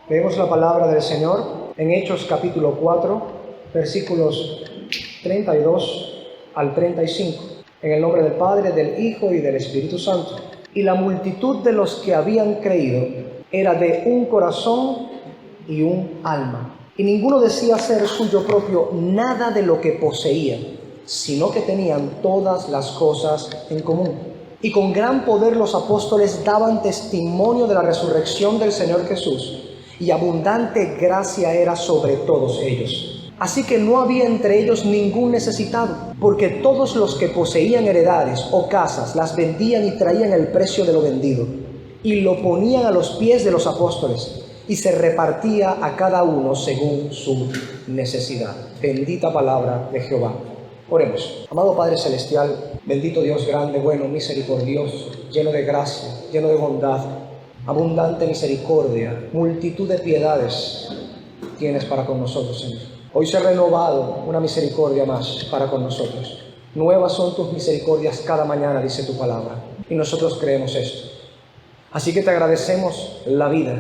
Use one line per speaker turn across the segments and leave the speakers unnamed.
Leemos la palabra del Señor en Hechos capítulo 4, versículos 32 al 35. En el nombre del Padre, del Hijo y del Espíritu Santo. Y la multitud de los que habían creído era de un corazón y un alma. Y ninguno decía ser suyo propio nada de lo que poseía, sino que tenían todas las cosas en común. Y con gran poder los apóstoles daban testimonio de la resurrección del Señor Jesús, y abundante gracia era sobre todos ellos. Así que no había entre ellos ningún necesitado, porque todos los que poseían heredades o casas las vendían y traían el precio de lo vendido, y lo ponían a los pies de los apóstoles, y se repartía a cada uno según su necesidad. Bendita palabra de Jehová. Oremos. Amado Padre Celestial, bendito Dios grande, bueno, misericordioso, lleno de gracia, lleno de bondad, abundante misericordia, multitud de piedades tienes para con nosotros, Señor. Hoy se ha renovado una misericordia más para con nosotros. Nuevas son tus misericordias cada mañana, dice tu palabra, y nosotros creemos esto. Así que te agradecemos la vida,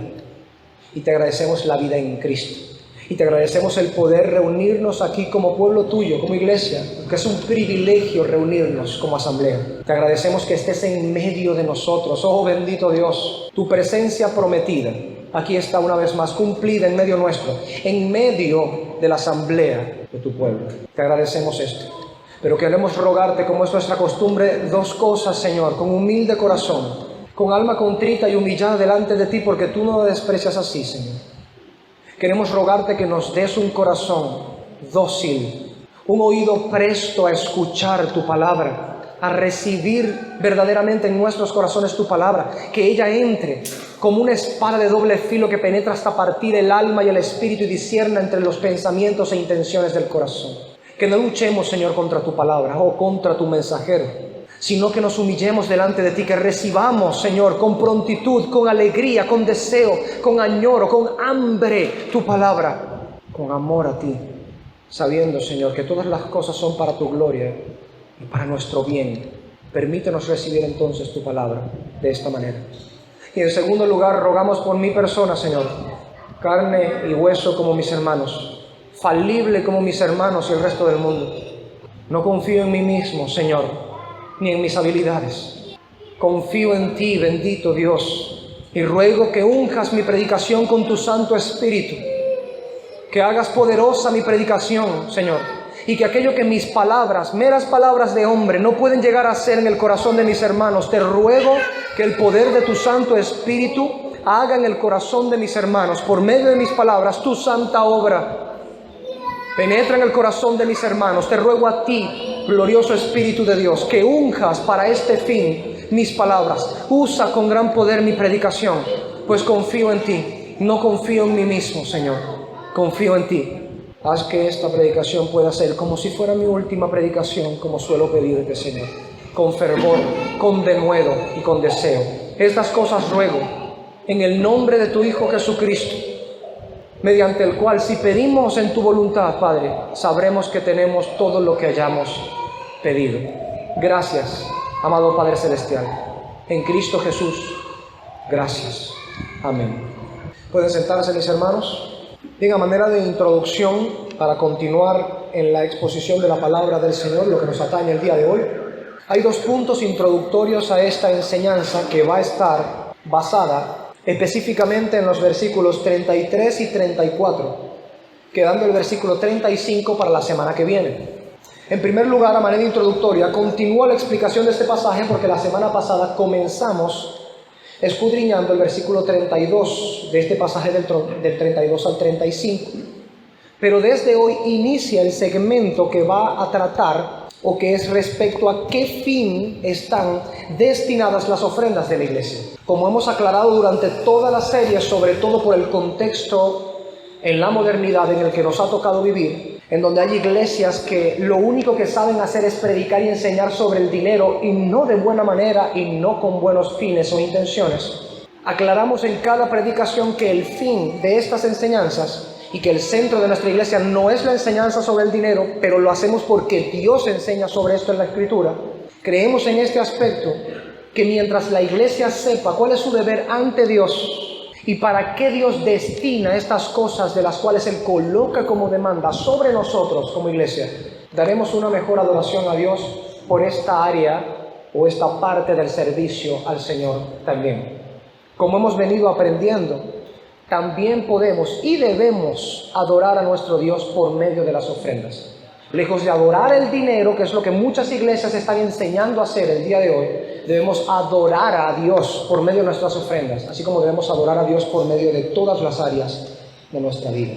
y te agradecemos la vida en Cristo. Y te agradecemos el poder reunirnos aquí como pueblo tuyo, como iglesia, que es un privilegio reunirnos como asamblea. Te agradecemos que estés en medio de nosotros. Oh bendito Dios, tu presencia prometida aquí está una vez más cumplida en medio nuestro, en medio de la asamblea de tu pueblo. Te agradecemos esto. Pero queremos rogarte, como es nuestra costumbre, dos cosas, Señor, con humilde corazón, con alma contrita y humillada delante de ti, porque tú no lo desprecias así, Señor. Queremos rogarte que nos des un corazón dócil, un oído presto a escuchar tu palabra, a recibir verdaderamente en nuestros corazones tu palabra, que ella entre como una espada de doble filo que penetra hasta partir el alma y el espíritu y discierna entre los pensamientos e intenciones del corazón. Que no luchemos, Señor, contra tu palabra o contra tu mensajero, sino que nos humillemos delante de ti, que recibamos, Señor, con prontitud, con alegría, con deseo, con añoro, con hambre, tu palabra, con amor a ti, sabiendo, Señor, que todas las cosas son para tu gloria y para nuestro bien. Permítenos recibir entonces tu palabra de esta manera. Y en segundo lugar, rogamos por mi persona, Señor, carne y hueso como mis hermanos, falible como mis hermanos y el resto del mundo. No confío en mí mismo, Señor, ni en mis habilidades. Confío en ti, bendito Dios, y ruego que unjas mi predicación con tu Santo Espíritu, que hagas poderosa mi predicación, Señor, y que aquello que mis palabras, meras palabras de hombre, no pueden llegar a ser en el corazón de mis hermanos, te ruego que el poder de tu Santo Espíritu haga en el corazón de mis hermanos, por medio de mis palabras, tu santa obra. Penetra en el corazón de mis hermanos. Te ruego a ti, glorioso Espíritu de Dios, que unjas para este fin mis palabras. Usa con gran poder mi predicación, pues confío en ti. No confío en mí mismo, Señor. Confío en ti. Haz que esta predicación pueda ser como si fuera mi última predicación, como suelo pedirte, Señor. Con fervor, con denuedo y con deseo. Estas cosas ruego en el nombre de tu Hijo Jesucristo, mediante el cual, si pedimos en tu voluntad, Padre, sabremos que tenemos todo lo que hayamos pedido. Gracias, amado Padre Celestial. En Cristo Jesús, gracias. Amén. ¿Pueden sentarse, mis hermanos? Bien, a manera de introducción, para continuar en la exposición de la palabra del Señor, lo que nos atañe el día de hoy, hay dos puntos introductorios a esta enseñanza que va a estar basada específicamente en los versículos 33 y 34, quedando el versículo 35 para la semana que viene. En primer lugar, a manera introductoria, continúa la explicación de este pasaje porque la semana pasada comenzamos escudriñando el versículo 32 de este pasaje del 32 al 35. Pero desde hoy inicia el segmento que va a tratar, o que es respecto a qué fin están destinadas las ofrendas de la iglesia. Como hemos aclarado durante toda la serie, sobre todo por el contexto en la modernidad en el que nos ha tocado vivir, en donde hay iglesias que lo único que saben hacer es predicar y enseñar sobre el dinero, y no de buena manera y no con buenos fines o intenciones. Aclaramos en cada predicación que el fin de estas enseñanzas y que el centro de nuestra iglesia no es la enseñanza sobre el dinero, pero lo hacemos porque Dios enseña sobre esto en la Escritura. Creemos en este aspecto, que mientras la iglesia sepa cuál es su deber ante Dios ¿Y para qué Dios destina estas cosas de las cuales Él coloca como demanda sobre nosotros como iglesia? Daremos una mejor adoración a Dios por esta área o esta parte del servicio al Señor también. Como hemos venido aprendiendo, también podemos y debemos adorar a nuestro Dios por medio de las ofrendas. Lejos de adorar el dinero, que es lo que muchas iglesias están enseñando a hacer el día de hoy, debemos adorar a Dios por medio de nuestras ofrendas, así como debemos adorar a Dios por medio de todas las áreas de nuestra vida.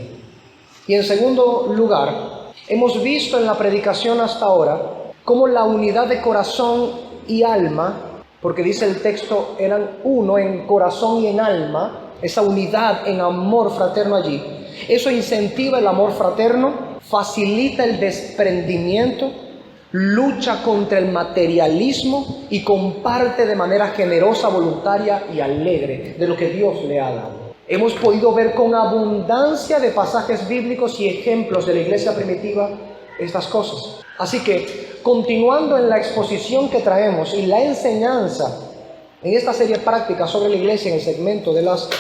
Y en segundo lugar, hemos visto en la predicación hasta ahora cómo la unidad de corazón y alma, porque dice el texto, eran uno en corazón y en alma, esa unidad en amor fraterno allí, eso incentiva el amor fraterno, facilita el desprendimiento, lucha contra el materialismo y comparte de manera generosa, voluntaria y alegre de lo que Dios le ha dado. Hemos podido ver con abundancia de pasajes bíblicos y ejemplos de la iglesia primitiva estas cosas. Así que, continuando en la exposición que traemos y la enseñanza en esta serie práctica sobre la iglesia en el segmento de las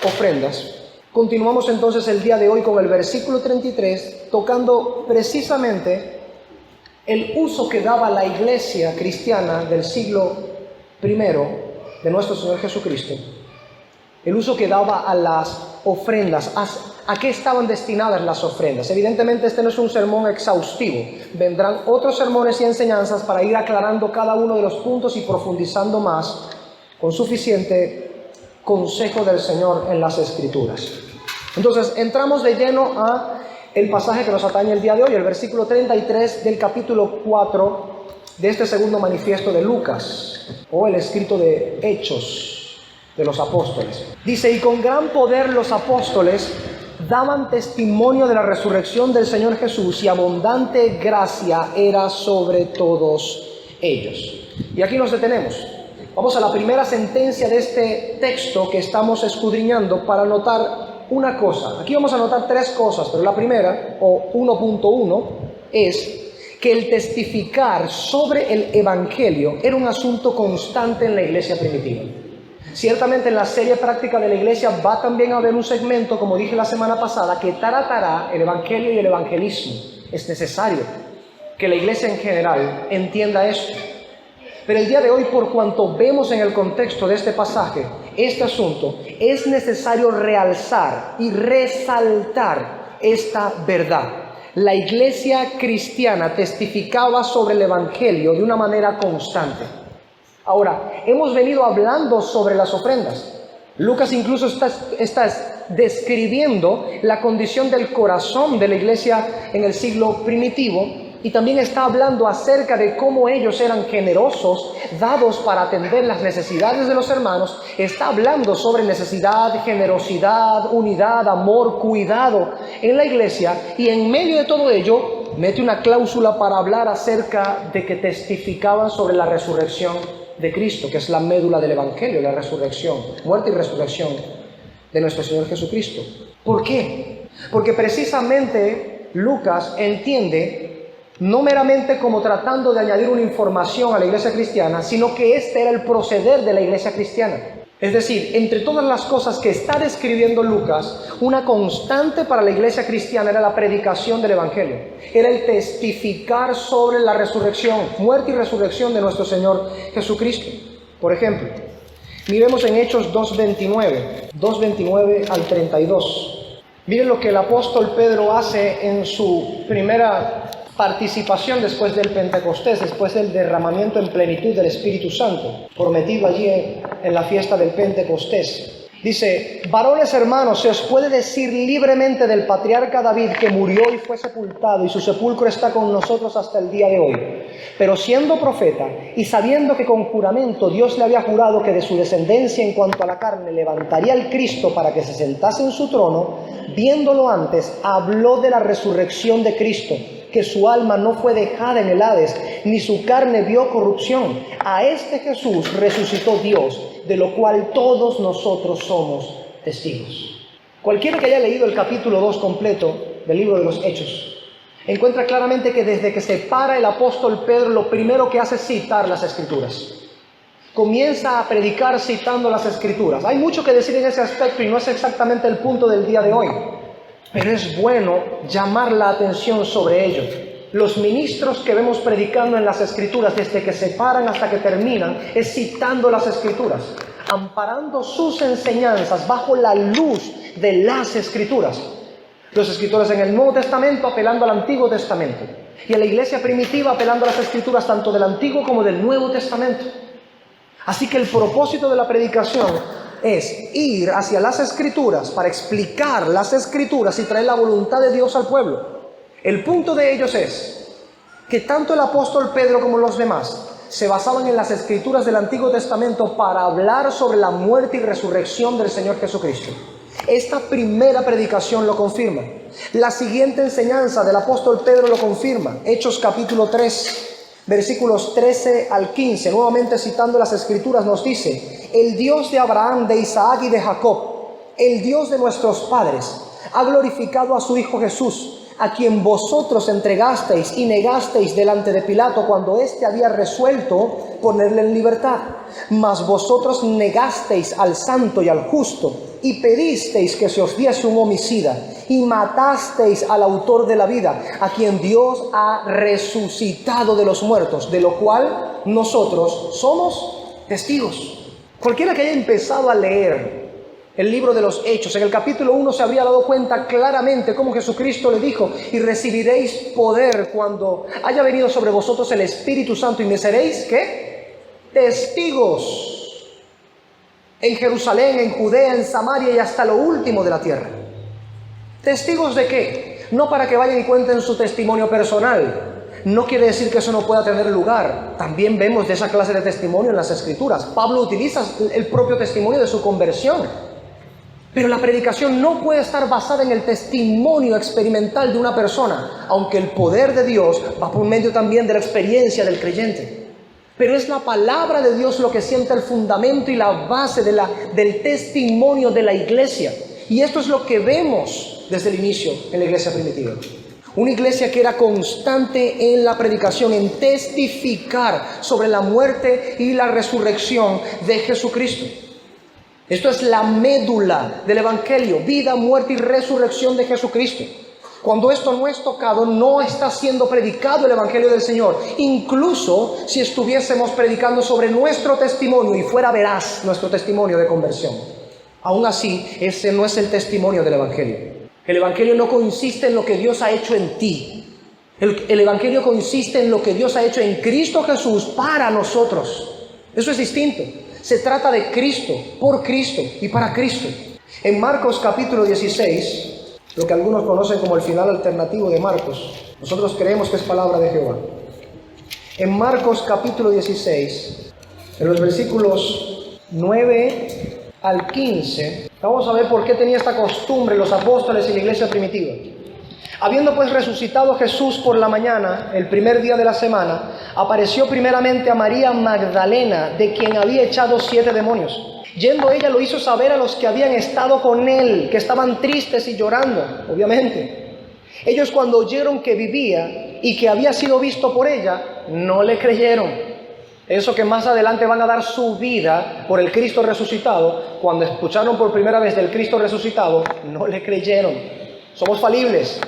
ofrendas, continuamos entonces el día de hoy con el versículo 33, tocando precisamente el uso que daba la iglesia cristiana del siglo I de nuestro Señor Jesucristo, el uso que daba a las ofrendas, a qué estaban destinadas las ofrendas. Evidentemente este no es un sermón exhaustivo, vendrán otros sermones y enseñanzas para ir aclarando cada uno de los puntos y profundizando más con suficiente consejo del Señor en las Escrituras. Entonces entramos de lleno a el pasaje que nos atañe el día de hoy, el versículo 33 del capítulo 4 de este segundo manifiesto de Lucas, o el escrito de Hechos de los Apóstoles. Dice: y con gran poder los apóstoles daban testimonio de la resurrección del Señor Jesús, y abundante gracia era sobre todos ellos. Y aquí nos detenemos. Vamos a la primera sentencia de este texto que estamos escudriñando para notar una cosa. Aquí vamos a notar tres cosas, pero la primera, o 1.1, es que el testificar sobre el Evangelio era un asunto constante en la iglesia primitiva. Ciertamente en la serie práctica de la iglesia va también a haber un segmento, como dije la semana pasada, que tratará el Evangelio y el evangelismo. Es necesario que la iglesia en general entienda esto. Pero el día de hoy, por cuanto vemos en el contexto de este pasaje este asunto, es necesario realzar y resaltar esta verdad. La iglesia cristiana testificaba sobre el Evangelio de una manera constante. Ahora, hemos venido hablando sobre las ofrendas. Lucas incluso está describiendo la condición del corazón de la iglesia en el siglo primitivo. Y también está hablando acerca de cómo ellos eran generosos, dados para atender las necesidades de los hermanos. Está hablando sobre necesidad, generosidad, unidad, amor, cuidado en la iglesia. Y en medio de todo ello, mete una cláusula para hablar acerca de que testificaban sobre la resurrección de Cristo, que es la médula del Evangelio, la resurrección, muerte y resurrección de nuestro Señor Jesucristo. ¿Por qué? Porque precisamente Lucas entiende, no meramente como tratando de añadir una información a la iglesia cristiana, sino que este era el proceder de la iglesia cristiana. Es decir, entre todas las cosas que está describiendo Lucas, una constante para la iglesia cristiana era la predicación del Evangelio. Era el testificar sobre la resurrección, muerte y resurrección de nuestro Señor Jesucristo. Por ejemplo, miremos en Hechos 2:29 al 32. Miren lo que el apóstol Pedro hace en su primera participación después del Pentecostés, después del derramamiento en plenitud del Espíritu Santo, prometido allí en la fiesta del Pentecostés. Dice: varones hermanos, se os puede decir libremente del patriarca David, que murió y fue sepultado, y su sepulcro está con nosotros hasta el día de hoy. Pero siendo profeta, y sabiendo que con juramento Dios le había jurado que de su descendencia en cuanto a la carne levantaría al Cristo para que se sentase en su trono, viéndolo antes, habló de la resurrección de Cristo, que su alma no fue dejada en el Hades, ni su carne vio corrupción. A este Jesús resucitó Dios, de lo cual todos nosotros somos testigos. Cualquiera que haya leído el capítulo 2 completo del libro de los Hechos, encuentra claramente que desde que se para el apóstol Pedro, lo primero que hace es citar las Escrituras. comienza a predicar citando las Escrituras. Hay mucho que decir en ese aspecto y no es exactamente el punto del día de hoy, pero es bueno llamar la atención sobre ello. Los ministros que vemos predicando en las Escrituras, desde que se paran hasta que terminan, es citando las Escrituras, amparando sus enseñanzas bajo la luz de las Escrituras. Los escritores en el Nuevo Testamento apelando al Antiguo Testamento, y a la iglesia primitiva apelando a las Escrituras tanto del Antiguo como del Nuevo Testamento. Así que el propósito de la predicación es ir hacia las Escrituras para explicar las Escrituras y traer la voluntad de Dios al pueblo. El punto de ellos es que tanto el apóstol Pedro como los demás se basaban en las Escrituras del Antiguo Testamento para hablar sobre la muerte y resurrección del Señor Jesucristo. Esta primera predicación lo confirma. La siguiente enseñanza del apóstol Pedro lo confirma. Hechos capítulo 3. Versículos 13 al 15, nuevamente citando las Escrituras, nos dice: el Dios de Abraham, de Isaac y de Jacob, el Dios de nuestros padres, ha glorificado a su Hijo Jesús, a quien vosotros entregasteis y negasteis delante de Pilato cuando éste había resuelto ponerle en libertad. Mas vosotros negasteis al santo y al justo, y pedisteis que se os diese un homicida, y matasteis al autor de la vida, a quien Dios ha resucitado de los muertos, de lo cual nosotros somos testigos. Cualquiera que haya empezado a leer el libro de los Hechos, en el capítulo 1 se habría dado cuenta claramente cómo Jesucristo le dijo: y recibiréis poder cuando haya venido sobre vosotros el Espíritu Santo, y me seréis, ¿qué? Testigos en Jerusalén, en Judea, en Samaria y hasta lo último de la tierra. ¿Testigos de qué? No para que vayan y cuenten su testimonio personal. No quiere decir que eso no pueda tener lugar. También vemos de esa clase de testimonio en las Escrituras. Pablo utiliza el propio testimonio de su conversión. Pero la predicación no puede estar basada en el testimonio experimental de una persona, aunque el poder de Dios va por medio también de la experiencia del creyente. Pero es la palabra de Dios lo que sienta el fundamento y la base del testimonio de la iglesia. Y esto es lo que vemos desde el inicio en la iglesia primitiva. Una iglesia que era constante en la predicación, en testificar sobre la muerte y la resurrección de Jesucristo. Esto es la médula del Evangelio: vida, muerte y resurrección de Jesucristo. Cuando esto no es tocado, no está siendo predicado el Evangelio del Señor. Incluso si estuviésemos predicando sobre nuestro testimonio y fuera veraz nuestro testimonio de conversión, aún así, ese no es el testimonio del Evangelio. El Evangelio no consiste en lo que Dios ha hecho en ti. El Evangelio consiste en lo que Dios ha hecho en Cristo Jesús para nosotros. Eso es distinto. Se trata de Cristo, por Cristo y para Cristo. En Marcos capítulo 16, lo que algunos conocen como el final alternativo de Marcos, nosotros creemos que es palabra de Jehová. En Marcos capítulo 16, en los versículos 9 al 15, vamos a ver por qué tenía esta costumbre los apóstoles y la iglesia primitiva. Habiendo pues resucitado Jesús por la mañana, el primer día de la semana, apareció primeramente a María Magdalena, de quien había echado 7 demonios. Yendo ella lo hizo saber a los que habían estado con él, que estaban tristes y llorando, obviamente. Ellos, cuando oyeron que vivía y que había sido visto por ella, no le creyeron. Eso que más adelante van a dar su vida por el Cristo resucitado, cuando escucharon por primera vez del Cristo resucitado, no le creyeron. Somos falibles.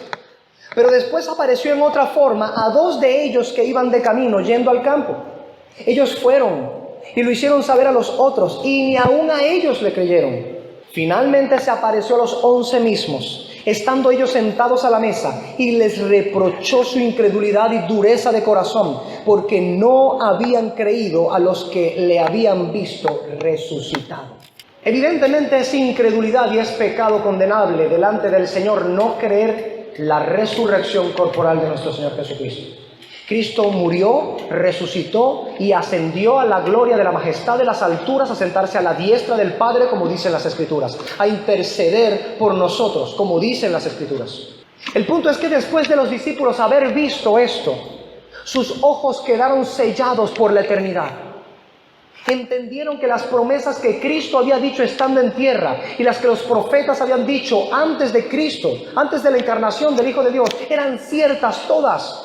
Pero después apareció en otra forma a 2 de ellos que iban de camino yendo al campo. Ellos fueron y lo hicieron saber a los otros, y ni aún a ellos le creyeron. Finalmente se apareció a los 11 mismos, estando ellos sentados a la mesa, y les reprochó su incredulidad y dureza de corazón, porque no habían creído a los que le habían visto resucitado. Evidentemente es incredulidad y es pecado condenable delante del Señor no creer la resurrección corporal de nuestro Señor Jesucristo. Cristo murió, resucitó y ascendió a la gloria de la majestad de las alturas, a sentarse a la diestra del Padre, como dicen las Escrituras, a interceder por nosotros, como dicen las Escrituras. El punto es que después de los discípulos haber visto esto, sus ojos quedaron sellados por la eternidad. Entendieron que las promesas que Cristo había dicho estando en tierra y las que los profetas habían dicho antes de Cristo, antes de la encarnación del Hijo de Dios, eran ciertas todas.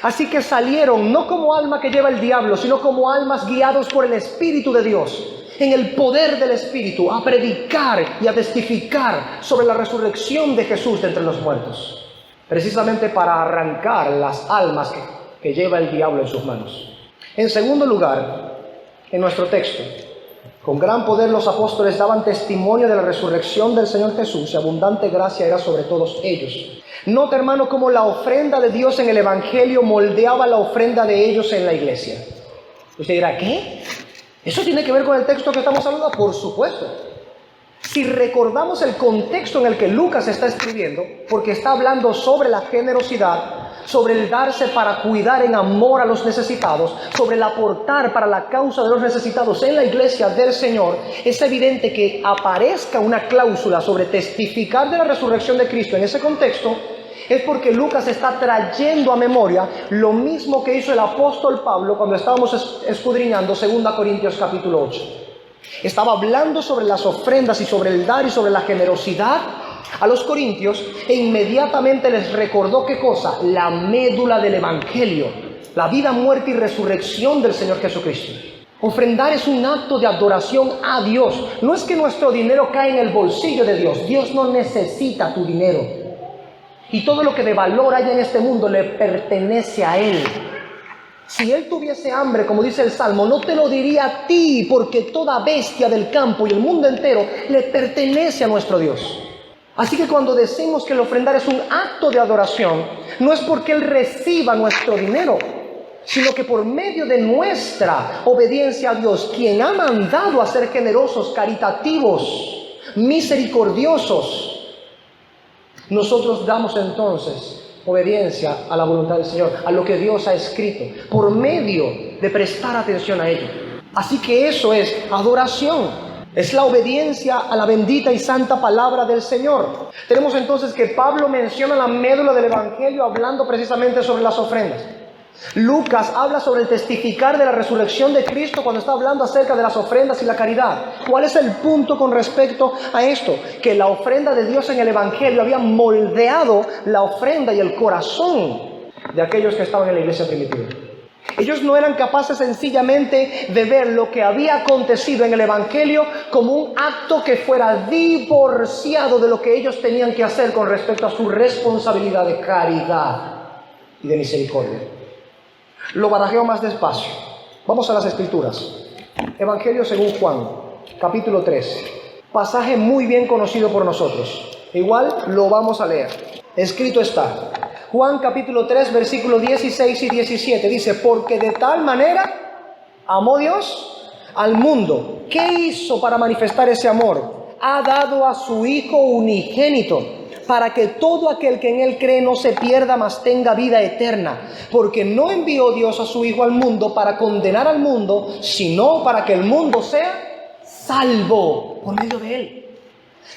Así que salieron no como alma que lleva el diablo, sino como almas guiados por el Espíritu de Dios, en el poder del Espíritu, a predicar y a testificar sobre la resurrección de Jesús de entre los muertos, precisamente para arrancar las almas que lleva el diablo en sus manos. En segundo lugar, en nuestro texto, con gran poder los apóstoles daban testimonio de la resurrección del Señor Jesús, y abundante gracia era sobre todos ellos. Nota, hermano, cómo la ofrenda de Dios en el Evangelio moldeaba la ofrenda de ellos en la iglesia. Usted dirá, ¿qué? ¿Eso tiene que ver con el texto que estamos hablando? Por supuesto. Si recordamos el contexto en el que Lucas está escribiendo, porque está hablando sobre la generosidad, sobre el darse para cuidar en amor a los necesitados, sobre el aportar para la causa de los necesitados en la iglesia del Señor, es evidente que aparezca una cláusula sobre testificar de la resurrección de Cristo en ese contexto, es porque Lucas está trayendo a memoria lo mismo que hizo el apóstol Pablo cuando estábamos escudriñando 2 Corintios capítulo 8. Estaba hablando sobre las ofrendas y sobre el dar y sobre la generosidad a los corintios, e inmediatamente les recordó ¿qué cosa? La médula del Evangelio, la vida, muerte y resurrección del Señor Jesucristo. Ofrendar es un acto de adoración a Dios. No es que nuestro dinero cae en el bolsillo de Dios. Dios no necesita tu dinero. Y todo lo que de valor haya en este mundo le pertenece a Él. Si Él tuviese hambre, como dice el Salmo, no te lo diría a ti, porque toda bestia del campo y el mundo entero le pertenece a nuestro Dios. Así que cuando decimos que el ofrendar es un acto de adoración, no es porque Él reciba nuestro dinero, sino que por medio de nuestra obediencia a Dios, quien ha mandado a ser generosos, caritativos, misericordiosos, nosotros damos entonces obediencia a la voluntad del Señor, a lo que Dios ha escrito, por medio de prestar atención a ello. Así que eso es adoración. Es la obediencia a la bendita y santa palabra del Señor. Tenemos entonces que Pablo menciona la médula del Evangelio hablando precisamente sobre las ofrendas. Lucas habla sobre el testificar de la resurrección de Cristo cuando está hablando acerca de las ofrendas y la caridad. ¿Cuál es el punto con respecto a esto? Que la ofrenda de Dios en el Evangelio había moldeado la ofrenda y el corazón de aquellos que estaban en la iglesia primitiva. Ellos no eran capaces sencillamente de ver lo que había acontecido en el Evangelio como un acto que fuera divorciado de lo que ellos tenían que hacer con respecto a su responsabilidad de caridad y de misericordia. Lo barajeo más despacio. Vamos a las Escrituras. Evangelio según Juan, capítulo 3. Pasaje muy bien conocido por nosotros. Igual lo vamos a leer. Escrito está. Juan capítulo 3, versículos 16 y 17, dice, porque de tal manera amó Dios al mundo. ¿Qué hizo para manifestar ese amor? Ha dado a su Hijo unigénito, para que todo aquel que en Él cree no se pierda, mas tenga vida eterna. Porque no envió Dios a su Hijo al mundo para condenar al mundo, sino para que el mundo sea salvo por medio de Él.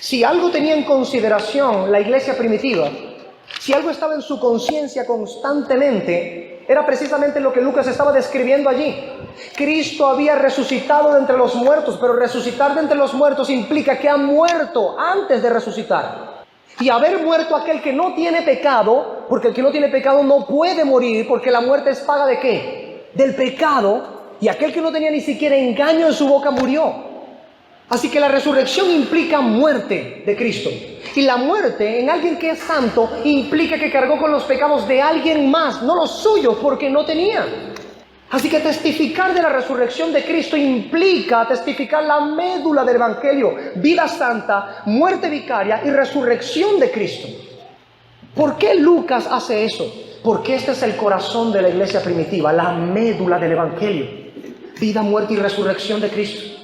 Si algo tenía en consideración la iglesia primitiva, si algo estaba en su conciencia constantemente, era precisamente lo que Lucas estaba describiendo allí. Cristo había resucitado de entre los muertos, pero resucitar de entre los muertos implica que ha muerto antes de resucitar. Y haber muerto aquel que no tiene pecado, porque el que no tiene pecado no puede morir, porque la muerte es paga ¿de qué? Del pecado. Y aquel que no tenía ni siquiera engaño en su boca murió. Así que la resurrección implica muerte de Cristo. Y la muerte en alguien que es santo implica que cargó con los pecados de alguien más, no los suyos, porque no tenía. Así que testificar de la resurrección de Cristo implica testificar la médula del Evangelio, vida santa, muerte vicaria y resurrección de Cristo. ¿Por qué Lucas hace eso? Porque este es el corazón de la iglesia primitiva, la médula del Evangelio, vida, muerte y resurrección de Cristo.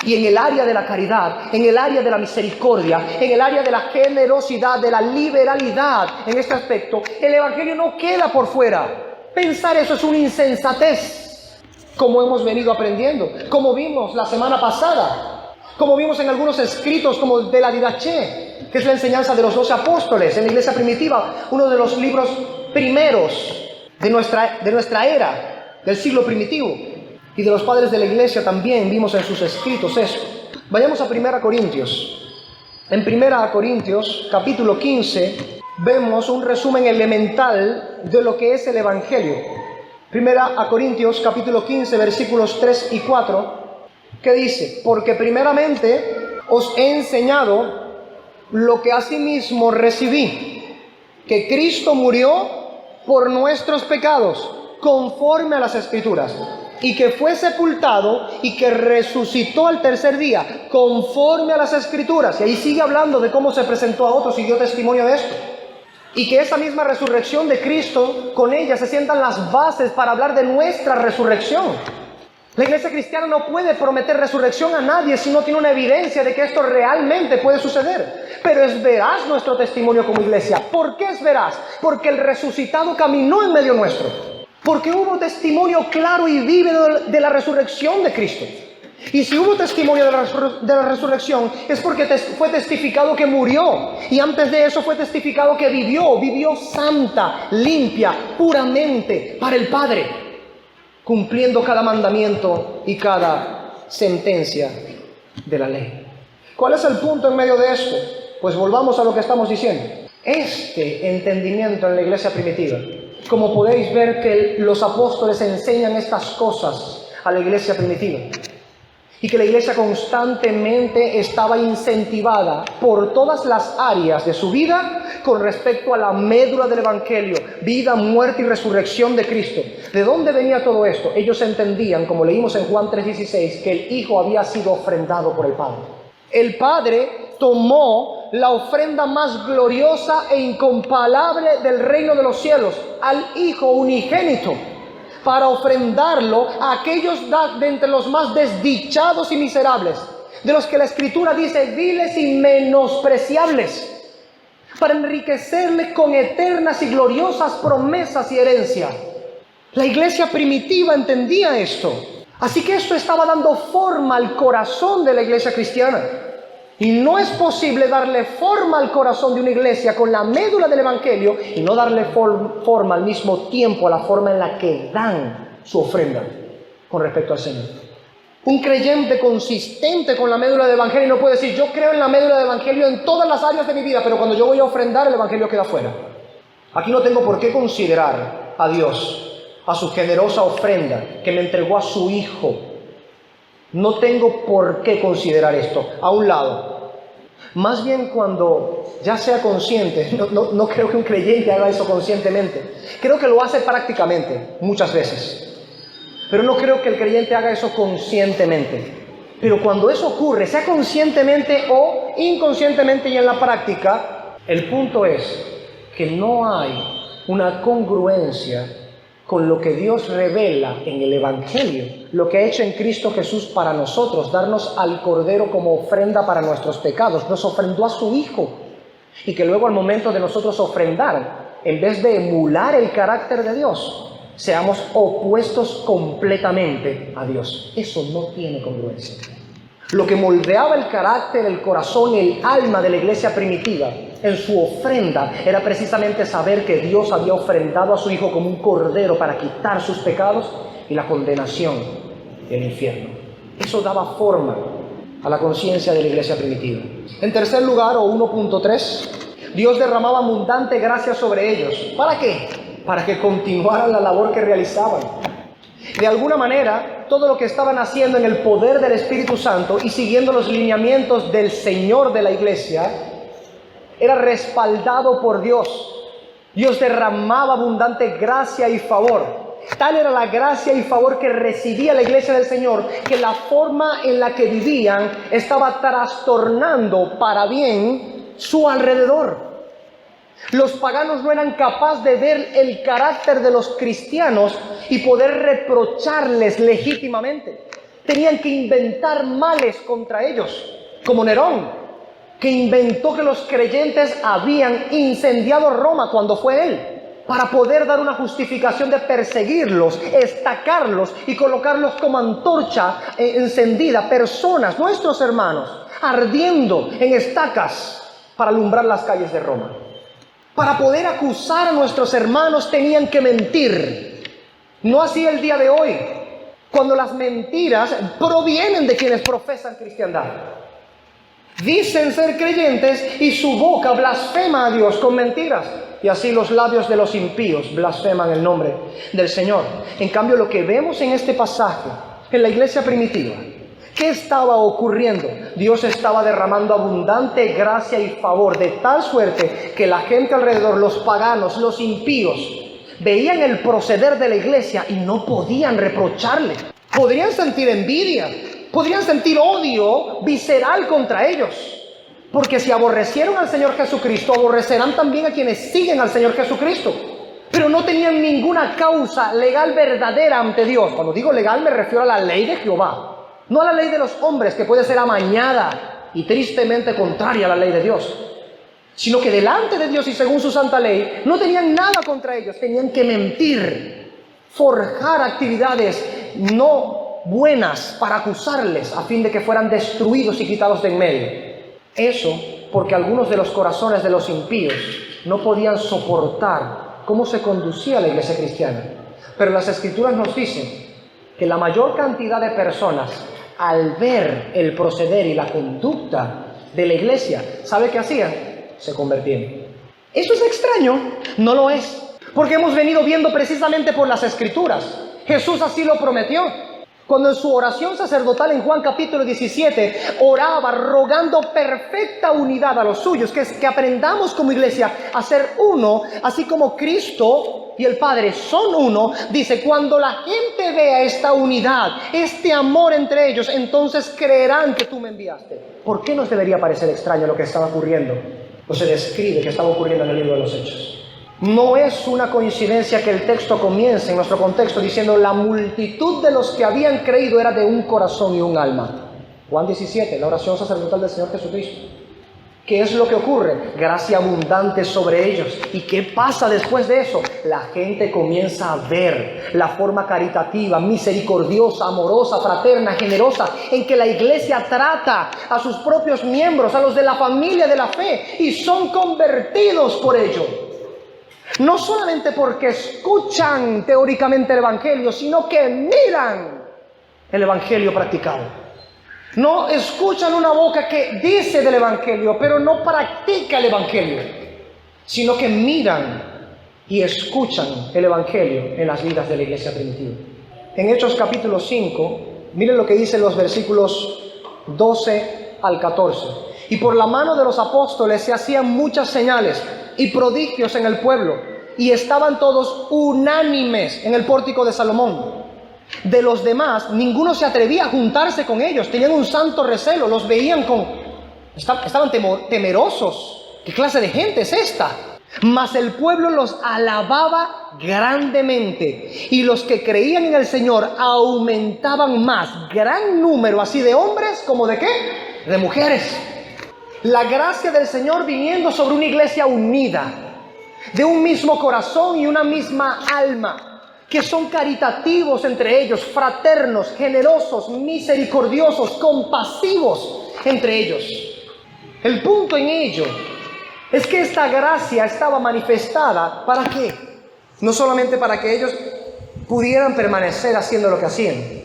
Y en el área de la caridad, en el área de la misericordia, en el área de la generosidad, de la liberalidad, en este aspecto, el Evangelio no queda por fuera. Pensar eso es una insensatez, como hemos venido aprendiendo, como vimos la semana pasada, como vimos en algunos escritos como de la Didaché, que es la enseñanza de los 12 apóstoles en la iglesia primitiva, uno de los libros primeros de nuestra era, del siglo primitivo. Y de los padres de la iglesia también vimos en sus escritos eso. Vayamos a 1 Corintios. En 1 Corintios, capítulo 15, vemos un resumen elemental de lo que es el Evangelio. Primera a Corintios capítulo 15 versículos 3 y 4, que dice: porque primeramente os he enseñado lo que asimismo recibí, que Cristo murió por nuestros pecados, conforme a las Escrituras, y que fue sepultado y que resucitó al tercer día, conforme a las Escrituras. Y ahí sigue hablando de cómo se presentó a otros y dio testimonio de esto. Y que esa misma resurrección de Cristo, con ella se sientan las bases para hablar de nuestra resurrección. La iglesia cristiana no puede prometer resurrección a nadie si no tiene una evidencia de que esto realmente puede suceder. Pero es veraz nuestro testimonio como iglesia. ¿Por qué es veraz? Porque el resucitado caminó en medio nuestro. Porque hubo testimonio claro y vívido de la resurrección de Cristo. Y si hubo testimonio de la resurrección, es porque fue testificado que murió. Y antes de eso fue testificado que vivió santa, limpia, puramente para el Padre, cumpliendo cada mandamiento y cada sentencia de la ley. ¿Cuál es el punto en medio de esto? Pues volvamos a lo que estamos diciendo. Este entendimiento en la iglesia primitiva, como podéis ver que los apóstoles enseñan estas cosas a la iglesia primitiva, y que la iglesia constantemente estaba incentivada por todas las áreas de su vida con respecto a la médula del Evangelio, vida, muerte y resurrección de Cristo. ¿De dónde venía todo esto? Ellos entendían, como leímos en Juan 3:16, que el Hijo había sido ofrendado por el Padre. El Padre tomó la ofrenda más gloriosa e incomparable del reino de los cielos, al Hijo unigénito, para ofrendarlo a aquellos de entre los más desdichados y miserables, de los que la Escritura dice viles y menospreciables, para enriquecerle con eternas y gloriosas promesas y herencia. La iglesia primitiva entendía esto, así que esto estaba dando forma al corazón de la iglesia cristiana. Y no es posible darle forma al corazón de una iglesia con la médula del Evangelio y no darle forma al mismo tiempo a la forma en la que dan su ofrenda con respecto al Señor. Un creyente consistente con la médula del Evangelio no puede decir: yo creo en la médula del Evangelio en todas las áreas de mi vida, pero cuando yo voy a ofrendar, el Evangelio queda fuera. Aquí no tengo por qué considerar a Dios, a su generosa ofrenda que me entregó a su Hijo. No tengo por qué considerar esto a un lado. Más bien cuando ya sea consciente, no creo que un creyente haga eso conscientemente. Creo que lo hace prácticamente, muchas veces. Pero no creo que el creyente haga eso conscientemente. Pero cuando eso ocurre, sea conscientemente o inconscientemente y en la práctica, el punto es que no hay una congruencia con lo que Dios revela en el Evangelio, lo que ha hecho en Cristo Jesús para nosotros, darnos al Cordero como ofrenda para nuestros pecados. Nos ofrendó a su Hijo, y que luego al momento de nosotros ofrendar, en vez de emular el carácter de Dios, seamos opuestos completamente a Dios. Eso no tiene congruencia. Lo que moldeaba el carácter, el corazón, el alma de la iglesia primitiva en su ofrenda era precisamente saber que Dios había ofrendado a su Hijo como un cordero para quitar sus pecados y la condenación del infierno. Eso daba forma a la conciencia de la iglesia primitiva. En tercer lugar, o 1.3, Dios derramaba abundante gracia sobre ellos. ¿Para qué? Para que continuaran la labor que realizaban. De alguna manera, todo lo que estaban haciendo en el poder del Espíritu Santo y siguiendo los lineamientos del Señor de la iglesia, era respaldado por Dios. Dios derramaba abundante gracia y favor. Tal era la gracia y favor que recibía la iglesia del Señor, que la forma en la que vivían estaba trastornando para bien su alrededor. Los paganos no eran capaces de ver el carácter de los cristianos y poder reprocharles legítimamente. Tenían que inventar males contra ellos, como Nerón, que inventó que los creyentes habían incendiado Roma cuando fue él, para poder dar una justificación de perseguirlos, estacarlos y colocarlos como antorcha encendida, personas, nuestros hermanos, ardiendo en estacas para alumbrar las calles de Roma. Para poder acusar a nuestros hermanos tenían que mentir. No así el día de hoy, cuando las mentiras provienen de quienes profesan cristiandad. Dicen ser creyentes y su boca blasfema a Dios con mentiras. Y así los labios de los impíos blasfeman el nombre del Señor. En cambio, lo que vemos en este pasaje, en la iglesia primitiva, ¿qué estaba ocurriendo? Dios estaba derramando abundante gracia y favor, de tal suerte que la gente alrededor, los paganos, los impíos, veían el proceder de la iglesia y no podían reprocharle. Podrían sentir envidia, podrían sentir odio visceral contra ellos. Porque si aborrecieron al Señor Jesucristo, aborrecerán también a quienes siguen al Señor Jesucristo. Pero no tenían ninguna causa legal verdadera ante Dios. Cuando digo legal me refiero a la ley de Jehová. No a la ley de los hombres, que puede ser amañada y tristemente contraria a la ley de Dios. Sino que delante de Dios y según su santa ley, no tenían nada contra ellos. Tenían que mentir, forjar actividades no buenas para acusarles a fin de que fueran destruidos y quitados de en medio. Eso porque algunos de los corazones de los impíos no podían soportar cómo se conducía la iglesia cristiana. Pero las Escrituras nos dicen que la mayor cantidad de personas, al ver el proceder y la conducta de la iglesia, ¿sabe qué hacían? Se convertían. ¿Eso es extraño? No lo es, porque hemos venido viendo precisamente por las Escrituras. Jesús así lo prometió. Cuando en su oración sacerdotal en Juan capítulo 17 oraba rogando perfecta unidad a los suyos, que aprendamos como iglesia a ser uno, así como Cristo y el Padre son uno. Dice, cuando la gente vea esta unidad, este amor entre ellos, entonces creerán que tú me enviaste. ¿Por qué nos debería parecer extraño lo que estaba ocurriendo? O se describe que estaba ocurriendo en el libro de los Hechos. No es una coincidencia que el texto comience en nuestro contexto diciendo la multitud de los que habían creído era de un corazón y un alma. Juan 17, la oración sacerdotal del Señor Jesucristo. ¿Qué es lo que ocurre? Gracia abundante sobre ellos. ¿Y qué pasa después de eso? La gente comienza a ver la forma caritativa, misericordiosa, amorosa, fraterna, generosa en que la iglesia trata a sus propios miembros, a los de la familia de la fe, y son convertidos por ello. No solamente porque escuchan teóricamente el Evangelio, sino que miran el Evangelio practicado. No escuchan una boca que dice del Evangelio, pero no practica el Evangelio, sino que miran y escuchan el Evangelio en las vidas de la iglesia primitiva. En Hechos capítulo 5, miren lo que dicen los versículos 12 al 14. Y por la mano de los apóstoles se hacían muchas señales y prodigios en el pueblo, y estaban todos unánimes en el pórtico de Salomón. De los demás, ninguno se atrevía a juntarse con ellos, tenían un santo recelo, los veían estaban temerosos. ¿Qué clase de gente es esta? Mas el pueblo los alababa grandemente, y los que creían en el Señor aumentaban más, gran número así de hombres como de ¿qué? De mujeres. La gracia del Señor viniendo sobre una iglesia unida, de un mismo corazón y una misma alma, que son caritativos entre ellos, fraternos, generosos, misericordiosos, compasivos entre ellos. El punto en ello es que esta gracia estaba manifestada, ¿para qué? No solamente para que ellos pudieran permanecer haciendo lo que hacían,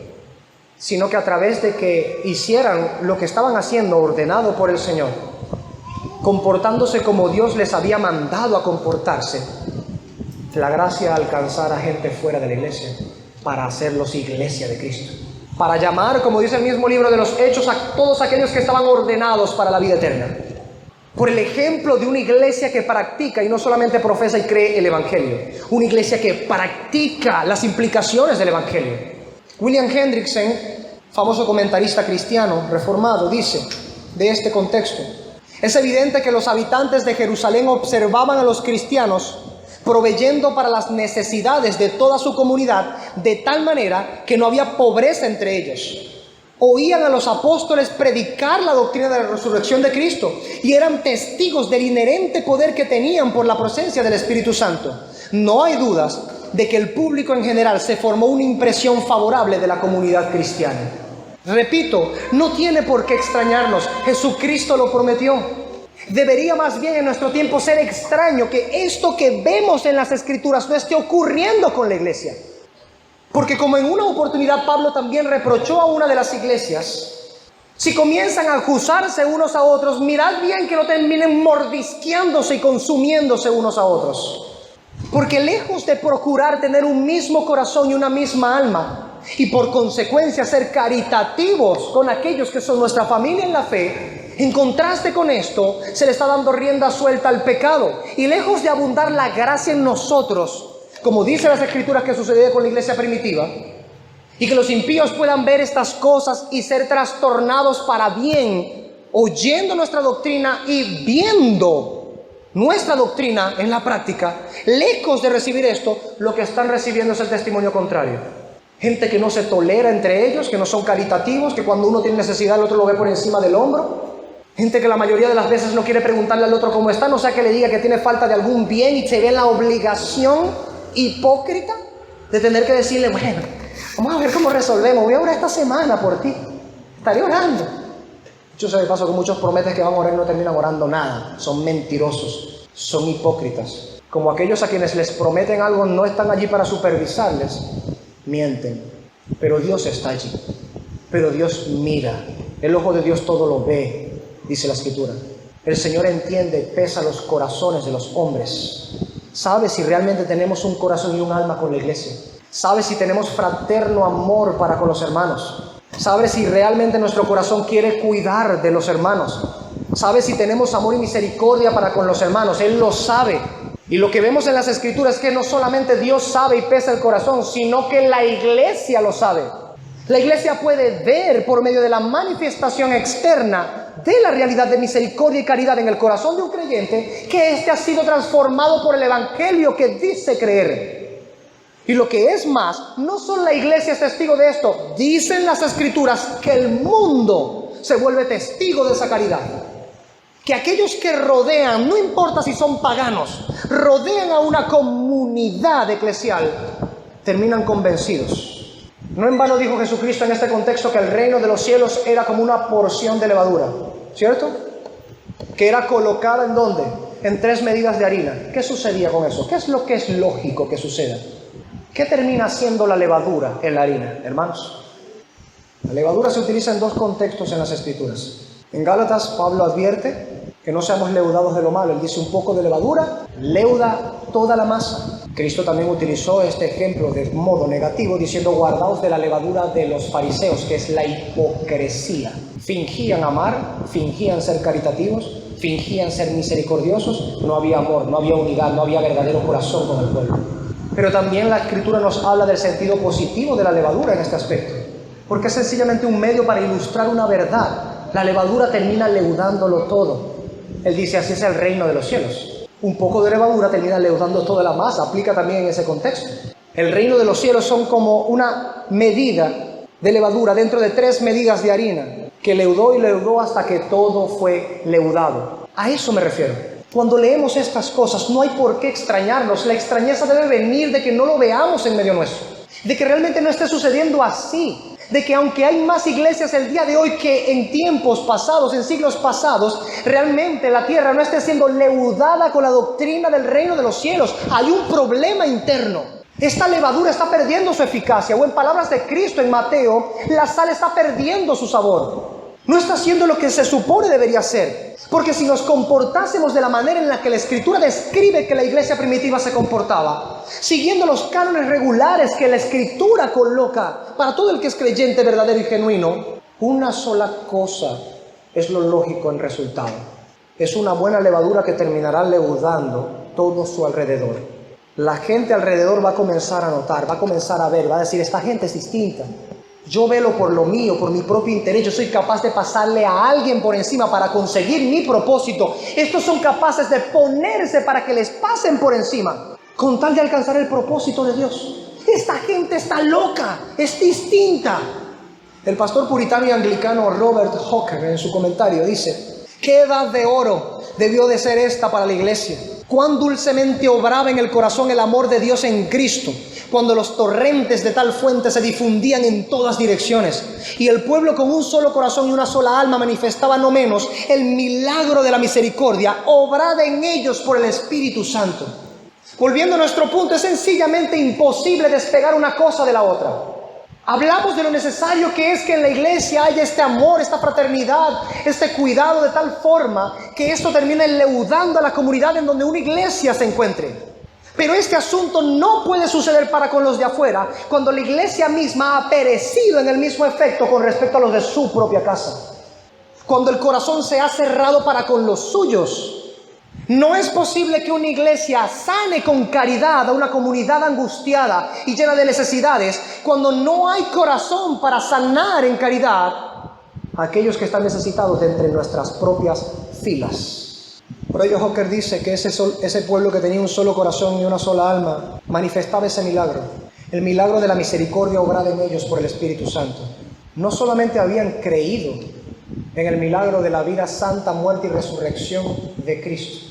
sino que a través de que hicieran lo que estaban haciendo ordenado por el Señor, comportándose como Dios les había mandado a comportarse, la gracia alcanzara a gente fuera de la iglesia para hacerlos iglesia de Cristo, para llamar, como dice el mismo libro de los Hechos, a todos aquellos que estaban ordenados para la vida eterna, por el ejemplo de una iglesia que practica y no solamente profesa y cree el Evangelio, una iglesia que practica las implicaciones del Evangelio. William Hendrickson, famoso comentarista cristiano reformado, dice de este contexto: es evidente que los habitantes de Jerusalén observaban a los cristianos proveyendo para las necesidades de toda su comunidad de tal manera que no había pobreza entre ellos. Oían a los apóstoles predicar la doctrina de la resurrección de Cristo y eran testigos del inherente poder que tenían por la presencia del Espíritu Santo. No hay dudas de que el público en general se formó una impresión favorable de la comunidad cristiana. Repito, no tiene por qué extrañarnos, Jesucristo lo prometió. Debería más bien en nuestro tiempo ser extraño que esto que vemos en las Escrituras no esté ocurriendo con la iglesia. Porque como en una oportunidad Pablo también reprochó a una de las iglesias Si comienzan a acusarse unos a otros, mirad bien que no terminen mordisqueándose y consumiéndose unos a otros. Porque lejos de procurar tener un mismo corazón y una misma alma, y por consecuencia ser caritativos con aquellos que son nuestra familia en la fe, en contraste con esto, se le está dando rienda suelta al pecado. Y lejos de abundar la gracia en nosotros, como dicen las Escrituras que sucedió con la iglesia primitiva, y que los impíos puedan ver estas cosas y ser trastornados para bien, oyendo nuestra doctrina y viendo nuestra doctrina en la práctica, lejos de recibir esto, lo que están recibiendo es el testimonio contrario. Gente que no se tolera entre ellos, que no son caritativos, que cuando uno tiene necesidad el otro lo ve por encima del hombro. Gente que la mayoría de las veces no quiere preguntarle al otro cómo está, no sea que le diga que tiene falta de algún bien y se ve en la obligación hipócrita de tener que decirle, bueno, vamos a ver cómo resolvemos, voy a orar esta semana por ti, estaré orando. Yo sé de paso que muchos prometen que van a orar y no terminan orando nada. Son mentirosos, son hipócritas. Como aquellos a quienes les prometen algo no están allí para supervisarles, mienten. Pero Dios está allí, pero Dios mira, el ojo de Dios todo lo ve, dice la Escritura. El Señor entiende, pesa los corazones de los hombres. Sabe si realmente tenemos un corazón y un alma con la iglesia. Sabe si tenemos fraterno amor para con los hermanos. Sabe si realmente nuestro corazón quiere cuidar de los hermanos. Sabe si tenemos amor y misericordia para con los hermanos. Él lo sabe. Y lo que vemos en las Escrituras es que no solamente Dios sabe y pesa el corazón, sino que la iglesia lo sabe. La iglesia puede ver por medio de la manifestación externa de la realidad de misericordia y caridad en el corazón de un creyente que éste ha sido transformado por el evangelio que dice creer. Y lo que es más, no solo la iglesia es testigo de esto, dicen las Escrituras que el mundo se vuelve testigo de esa caridad. Que aquellos que rodean, no importa si son paganos, rodean a una comunidad eclesial, terminan convencidos. No en vano dijo Jesucristo en este contexto que el reino de los cielos era como una porción de levadura, ¿cierto? Que era colocada ¿en dónde? En 3 medidas de harina. ¿Qué sucedía con eso? ¿Qué es lo que es lógico que suceda? ¿Qué termina siendo la levadura en la harina, hermanos? La levadura se utiliza en 2 contextos en las Escrituras. En Gálatas, Pablo advierte que no seamos leudados de lo malo. Él dice: un poco de levadura leuda toda la masa. Cristo también utilizó este ejemplo de modo negativo, diciendo: guardaos de la levadura de los fariseos, que es la hipocresía. Fingían amar, fingían ser caritativos, fingían ser misericordiosos. No había amor, no había unidad, no había verdadero corazón con el pueblo. Pero también la Escritura nos habla del sentido positivo de la levadura en este aspecto, porque es sencillamente un medio para ilustrar una verdad. La levadura termina leudándolo todo. Él dice: así es el reino de los cielos. Un poco de levadura termina leudando toda la masa. Aplica también en ese contexto. El reino de los cielos son como una medida de levadura dentro de 3 medidas de harina, que leudó y leudó hasta que todo fue leudado. A eso me refiero. Cuando leemos estas cosas no hay por qué extrañarnos. La extrañeza debe venir de que no lo veamos en medio nuestro, de que realmente no esté sucediendo así, de que aunque hay más iglesias el día de hoy que en tiempos pasados, en siglos pasados, realmente la tierra no esté siendo leudada con la doctrina del reino de los cielos. Hay un problema interno. Esta levadura está perdiendo su eficacia, o en palabras de Cristo en Mateo, la sal está perdiendo su sabor. No está haciendo lo que se supone debería ser. Porque si nos comportásemos de la manera en la que la Escritura describe que la iglesia primitiva se comportaba, siguiendo los cánones regulares que la Escritura coloca para todo el que es creyente verdadero y genuino, una sola cosa es lo lógico en resultado. Es una buena levadura que terminará leudando todo su alrededor. La gente alrededor va a comenzar a notar, va a comenzar a ver, va a decir: esta gente es distinta. Yo velo por lo mío, por mi propio interés. Yo soy capaz de pasarle a alguien por encima para conseguir mi propósito. Estos son capaces de ponerse para que les pasen por encima, con tal de alcanzar el propósito de Dios. Esta gente está loca, es distinta. El pastor puritano y anglicano Robert Hooker, en su comentario, dice: ¿qué edad de oro debió de ser esta para la iglesia? Cuán dulcemente obraba en el corazón el amor de Dios en Cristo, cuando los torrentes de tal fuente se difundían en todas direcciones, y el pueblo con un solo corazón y una sola alma manifestaba no menos el milagro de la misericordia obrada en ellos por el Espíritu Santo. Volviendo a nuestro punto, es sencillamente imposible despegar una cosa de la otra. Hablamos de lo necesario que es que en la iglesia haya este amor, esta fraternidad, este cuidado de tal forma que esto termine enleudando a la comunidad en donde una iglesia se encuentre. Pero este asunto no puede suceder para con los de afuera cuando la iglesia misma ha perecido en el mismo efecto con respecto a los de su propia casa. Cuando el corazón se ha cerrado para con los suyos. No es posible que una iglesia sane con caridad a una comunidad angustiada y llena de necesidades cuando no hay corazón para sanar en caridad a aquellos que están necesitados de entre nuestras propias filas. Por ello Hawker dice que ese pueblo que tenía un solo corazón y una sola alma manifestaba ese milagro, el milagro de la misericordia obrada en ellos por el Espíritu Santo. No solamente habían creído en el milagro de la vida santa, muerte y resurrección de Cristo,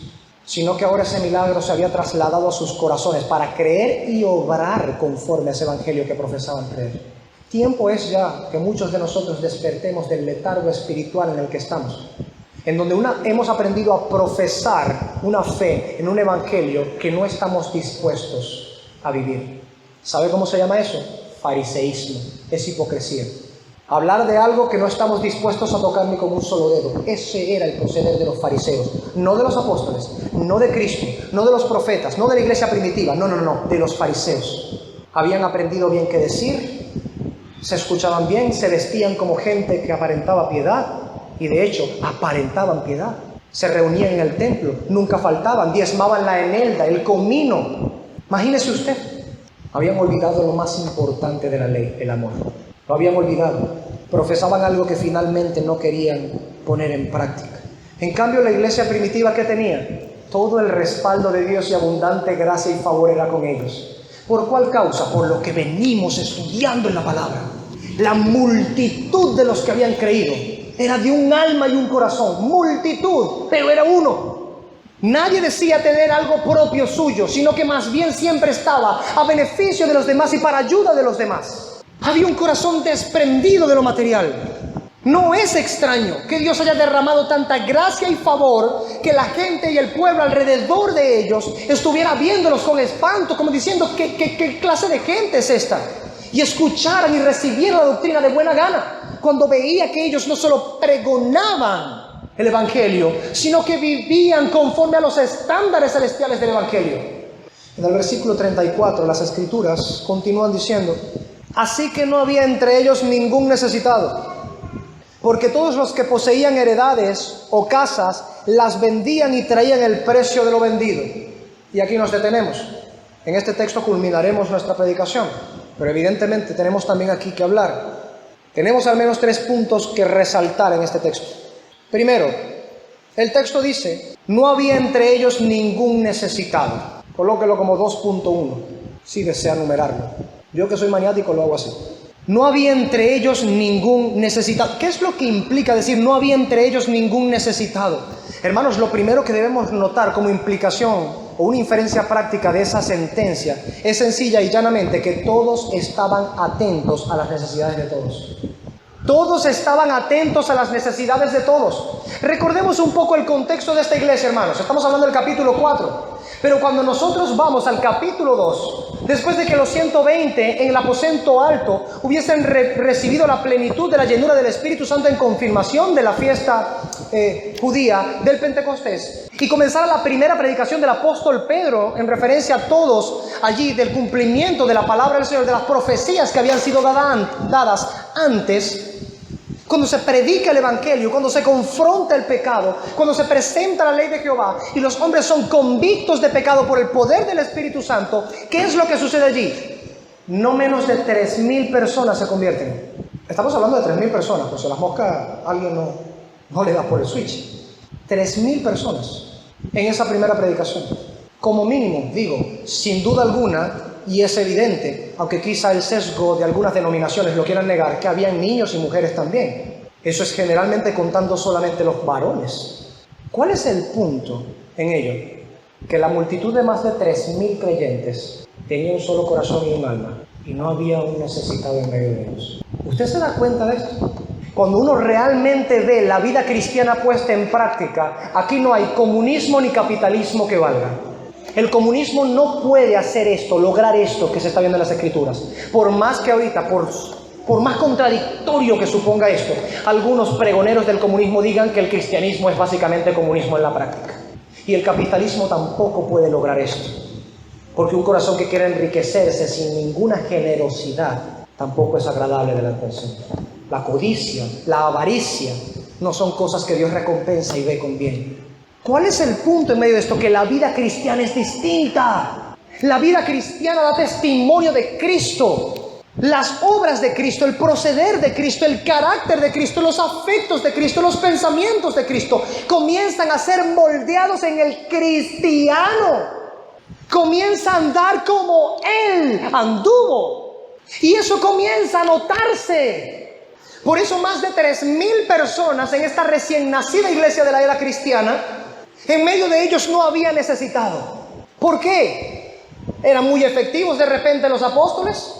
sino que ahora ese milagro se había trasladado a sus corazones para creer y obrar conforme a ese evangelio que profesaban creer. Tiempo es ya que muchos de nosotros despertemos del letargo espiritual en el que estamos, en donde hemos aprendido a profesar una fe en un evangelio que no estamos dispuestos a vivir. ¿Sabe cómo se llama eso? Fariseísmo, es hipocresía. Hablar de algo que no estamos dispuestos a tocar ni con un solo dedo. Ese era el proceder de los fariseos, no de los apóstoles, no de Cristo, no de los profetas, no de la iglesia primitiva, no, de los fariseos. Habían aprendido bien qué decir, se escuchaban bien, se vestían como gente que aparentaba piedad y de hecho aparentaban piedad. Se reunían en el templo, nunca faltaban, diezmaban la enelda, el comino. Imagínese usted, habían olvidado lo más importante de la ley, el amor. Lo habían olvidado, profesaban algo que finalmente no querían poner en práctica. En cambio, la iglesia primitiva, ¿qué tenía? Todo el respaldo de Dios y abundante gracia y favor era con ellos. ¿Por cuál causa? Por lo que venimos estudiando en la palabra. La multitud de los que habían creído era de un alma y un corazón, multitud, pero era uno. Nadie decía tener algo propio suyo, sino que más bien siempre estaba a beneficio de los demás y para ayuda de los demás. Había un corazón desprendido de lo material. No es extraño que Dios haya derramado tanta gracia y favor que la gente y el pueblo alrededor de ellos estuviera viéndolos con espanto, como diciendo, ¿qué clase de gente es esta? Y escucharan y recibieran la doctrina de buena gana, cuando veía que ellos no solo pregonaban el evangelio, sino que vivían conforme a los estándares celestiales del evangelio. En el versículo 34, las escrituras continúan diciendo: así que no había entre ellos ningún necesitado, porque todos los que poseían heredades o casas las vendían y traían el precio de lo vendido. Y aquí nos detenemos. En este texto culminaremos nuestra predicación, pero evidentemente tenemos también aquí que hablar. Tenemos al menos 3 puntos que resaltar en este texto. Primero, el texto dice: no había entre ellos ningún necesitado. Colóquelo como 2.1, si desea numerarlo. Yo que soy maniático lo hago así. No había entre ellos ningún necesitado. ¿Qué es lo que implica decir no había entre ellos ningún necesitado? Hermanos, lo primero que debemos notar como implicación o una inferencia práctica de esa sentencia es sencilla y llanamente que todos estaban atentos a las necesidades de todos. Todos estaban atentos a las necesidades de todos. Recordemos un poco el contexto de esta iglesia, hermanos. Estamos hablando del capítulo 4. Pero cuando nosotros vamos al capítulo 2, después de que los 120 en el aposento alto hubiesen recibido la plenitud de la llenura del Espíritu Santo en confirmación de la fiesta judía del Pentecostés, y comenzara la primera predicación del apóstol Pedro en referencia a todos allí del cumplimiento de la palabra del Señor, de las profecías que habían sido dadas antes. Cuando se predica el evangelio, cuando se confronta el pecado, cuando se presenta la ley de Jehová y los hombres son convictos de pecado por el poder del Espíritu Santo, ¿qué es lo que sucede allí? No menos de 3,000 personas se convierten. Estamos hablando de 3,000 personas, pues si a las moscas alguien no le da por el switch. 3,000 personas en esa primera predicación. Como mínimo, digo, sin duda alguna, y es evidente, aunque quizá el sesgo de algunas denominaciones lo quieran negar, que habían niños y mujeres también. Eso es generalmente contando solamente los varones. ¿Cuál es el punto en ello? Que la multitud de más de 3,000 creyentes tenía un solo corazón y un alma, y no había un necesitado en medio de ellos. ¿Usted se da cuenta de esto? Cuando uno realmente ve la vida cristiana puesta en práctica, aquí no hay comunismo ni capitalismo que valga. El comunismo no puede hacer esto, lograr esto que se está viendo en las Escrituras. Por más que ahorita, por Por más contradictorio que suponga esto, algunos pregoneros del comunismo digan que el cristianismo es básicamente comunismo en la práctica. Y el capitalismo tampoco puede lograr esto. Porque un corazón que quiere enriquecerse sin ninguna generosidad tampoco es agradable delante del Señor. La codicia, la avaricia, no son cosas que Dios recompensa y ve con bien. ¿Cuál es el punto en medio de esto? Que la vida cristiana es distinta. La vida cristiana da testimonio de Cristo. Las obras de Cristo, el proceder de Cristo, el carácter de Cristo, los afectos de Cristo, los pensamientos de Cristo comienzan a ser moldeados en el cristiano. Comienza a andar como Él anduvo. Y eso comienza a notarse. Por eso más de 3,000 personas en esta recién nacida iglesia de la era cristiana, en medio de ellos no había necesitado. ¿Por qué? ¿Eran muy efectivos de repente los apóstoles?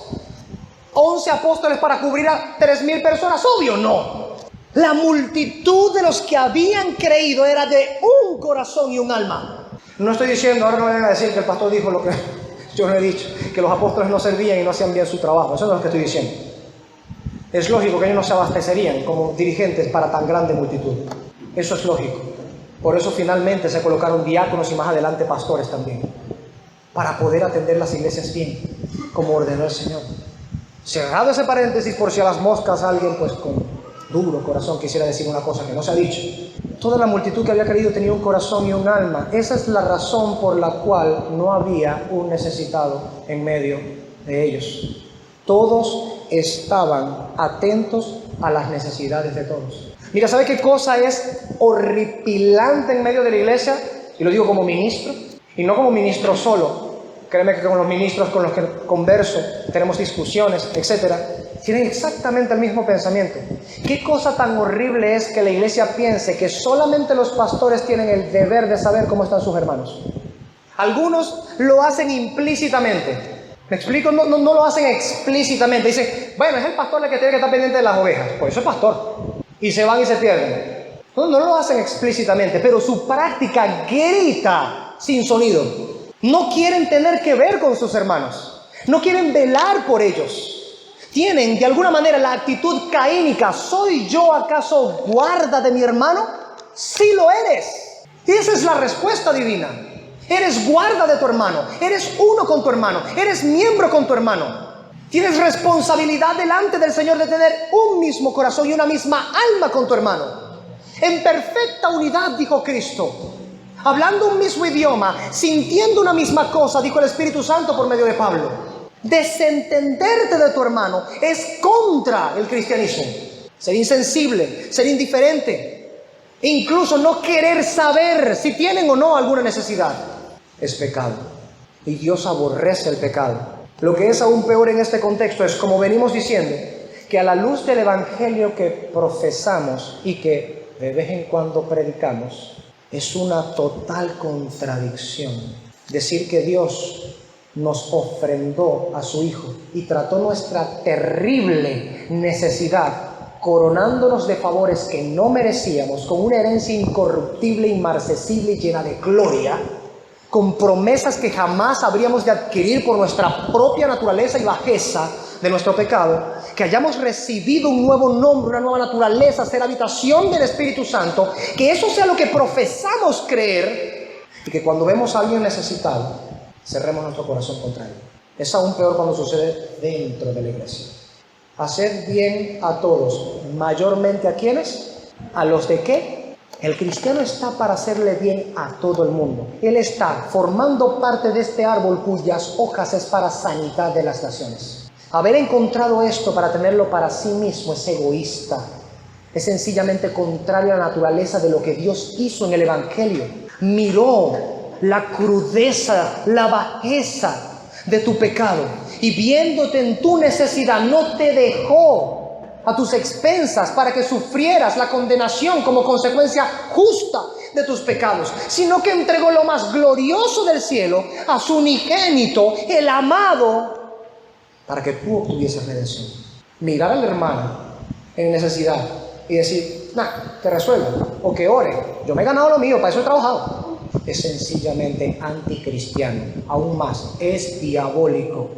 11 apóstoles para cubrir a 3,000 personas, obvio no. La multitud de los que habían creído era de un corazón y un alma. No estoy diciendo, ahora no vayan a decir que el pastor dijo lo que yo no he dicho, que los apóstoles no servían y no hacían bien su trabajo. Eso no es lo que estoy diciendo. Es lógico que ellos no se abastecerían como dirigentes para tan grande multitud. Eso es lógico. Por eso finalmente se colocaron diáconos y más adelante pastores también, para poder atender las iglesias bien, como ordenó el Señor. Cerrado ese paréntesis, por si a las moscas alguien pues con duro corazón quisiera decir una cosa que no se ha dicho. Toda la multitud que había creído tenía un corazón y un alma. Esa es la razón por la cual no había un necesitado en medio de ellos. Todos estaban atentos a las necesidades de todos. Mira, ¿sabe qué cosa es horripilante en medio de la iglesia? Y lo digo como ministro, y no como ministro solo. Créeme que con los ministros con los que converso, tenemos discusiones, etcétera, tienen exactamente el mismo pensamiento. ¿Qué cosa tan horrible es que la iglesia piense que solamente los pastores tienen el deber de saber cómo están sus hermanos? Algunos lo hacen implícitamente. ¿Me explico? No lo hacen explícitamente. Dicen, bueno, es el pastor el que tiene que estar pendiente de las ovejas. Pues eso es pastor. Y se van y se pierden. No lo hacen explícitamente, pero su práctica grita sin sonido. No quieren tener que ver con sus hermanos. No quieren velar por ellos. Tienen de alguna manera la actitud caínica. ¿Soy yo acaso guarda de mi hermano? Sí lo eres. Y esa es la respuesta divina. Eres guarda de tu hermano. Eres uno con tu hermano. Eres miembro con tu hermano. Tienes responsabilidad delante del Señor de tener un mismo corazón y una misma alma con tu hermano. En perfecta unidad, dijo Cristo. Hablando un mismo idioma, sintiendo una misma cosa, dijo el Espíritu Santo por medio de Pablo. Desentenderte de tu hermano es contra el cristianismo. Ser insensible, ser indiferente, incluso no querer saber si tienen o no alguna necesidad, es pecado. Y Dios aborrece el pecado. Lo que es aún peor en este contexto es, como venimos diciendo, que a la luz del evangelio que profesamos y que de vez en cuando predicamos, es una total contradicción decir que Dios nos ofrendó a su Hijo y trató nuestra terrible necesidad, coronándonos de favores que no merecíamos, con una herencia incorruptible, inmarcesible y llena de gloria, con promesas que jamás habríamos de adquirir por nuestra propia naturaleza y bajeza de nuestro pecado, que hayamos recibido un nuevo nombre, una nueva naturaleza, ser habitación del Espíritu Santo, que eso sea lo que profesamos creer, y que cuando vemos a alguien necesitado, cerremos nuestro corazón contra él. Es aún peor cuando sucede dentro de la iglesia. Hacer bien a todos, mayormente ¿a quiénes? ¿A los de qué? El cristiano está para hacerle bien a todo el mundo. Él está formando parte de este árbol cuyas hojas es para sanidad de las naciones. Haber encontrado esto para tenerlo para sí mismo es egoísta. Es sencillamente contrario a la naturaleza de lo que Dios hizo en el Evangelio. Miró la crudeza, la bajeza de tu pecado y viéndote en tu necesidad no te dejó a tus expensas para que sufrieras la condenación como consecuencia justa de tus pecados, sino que entregó lo más glorioso del cielo a su unigénito, el amado, para que tú obtuvieses redención. Mirar al hermano en necesidad y decir, que resuelva o que ore, yo me he ganado lo mío, para eso he trabajado, es sencillamente anticristiano. Aún más, es diabólico.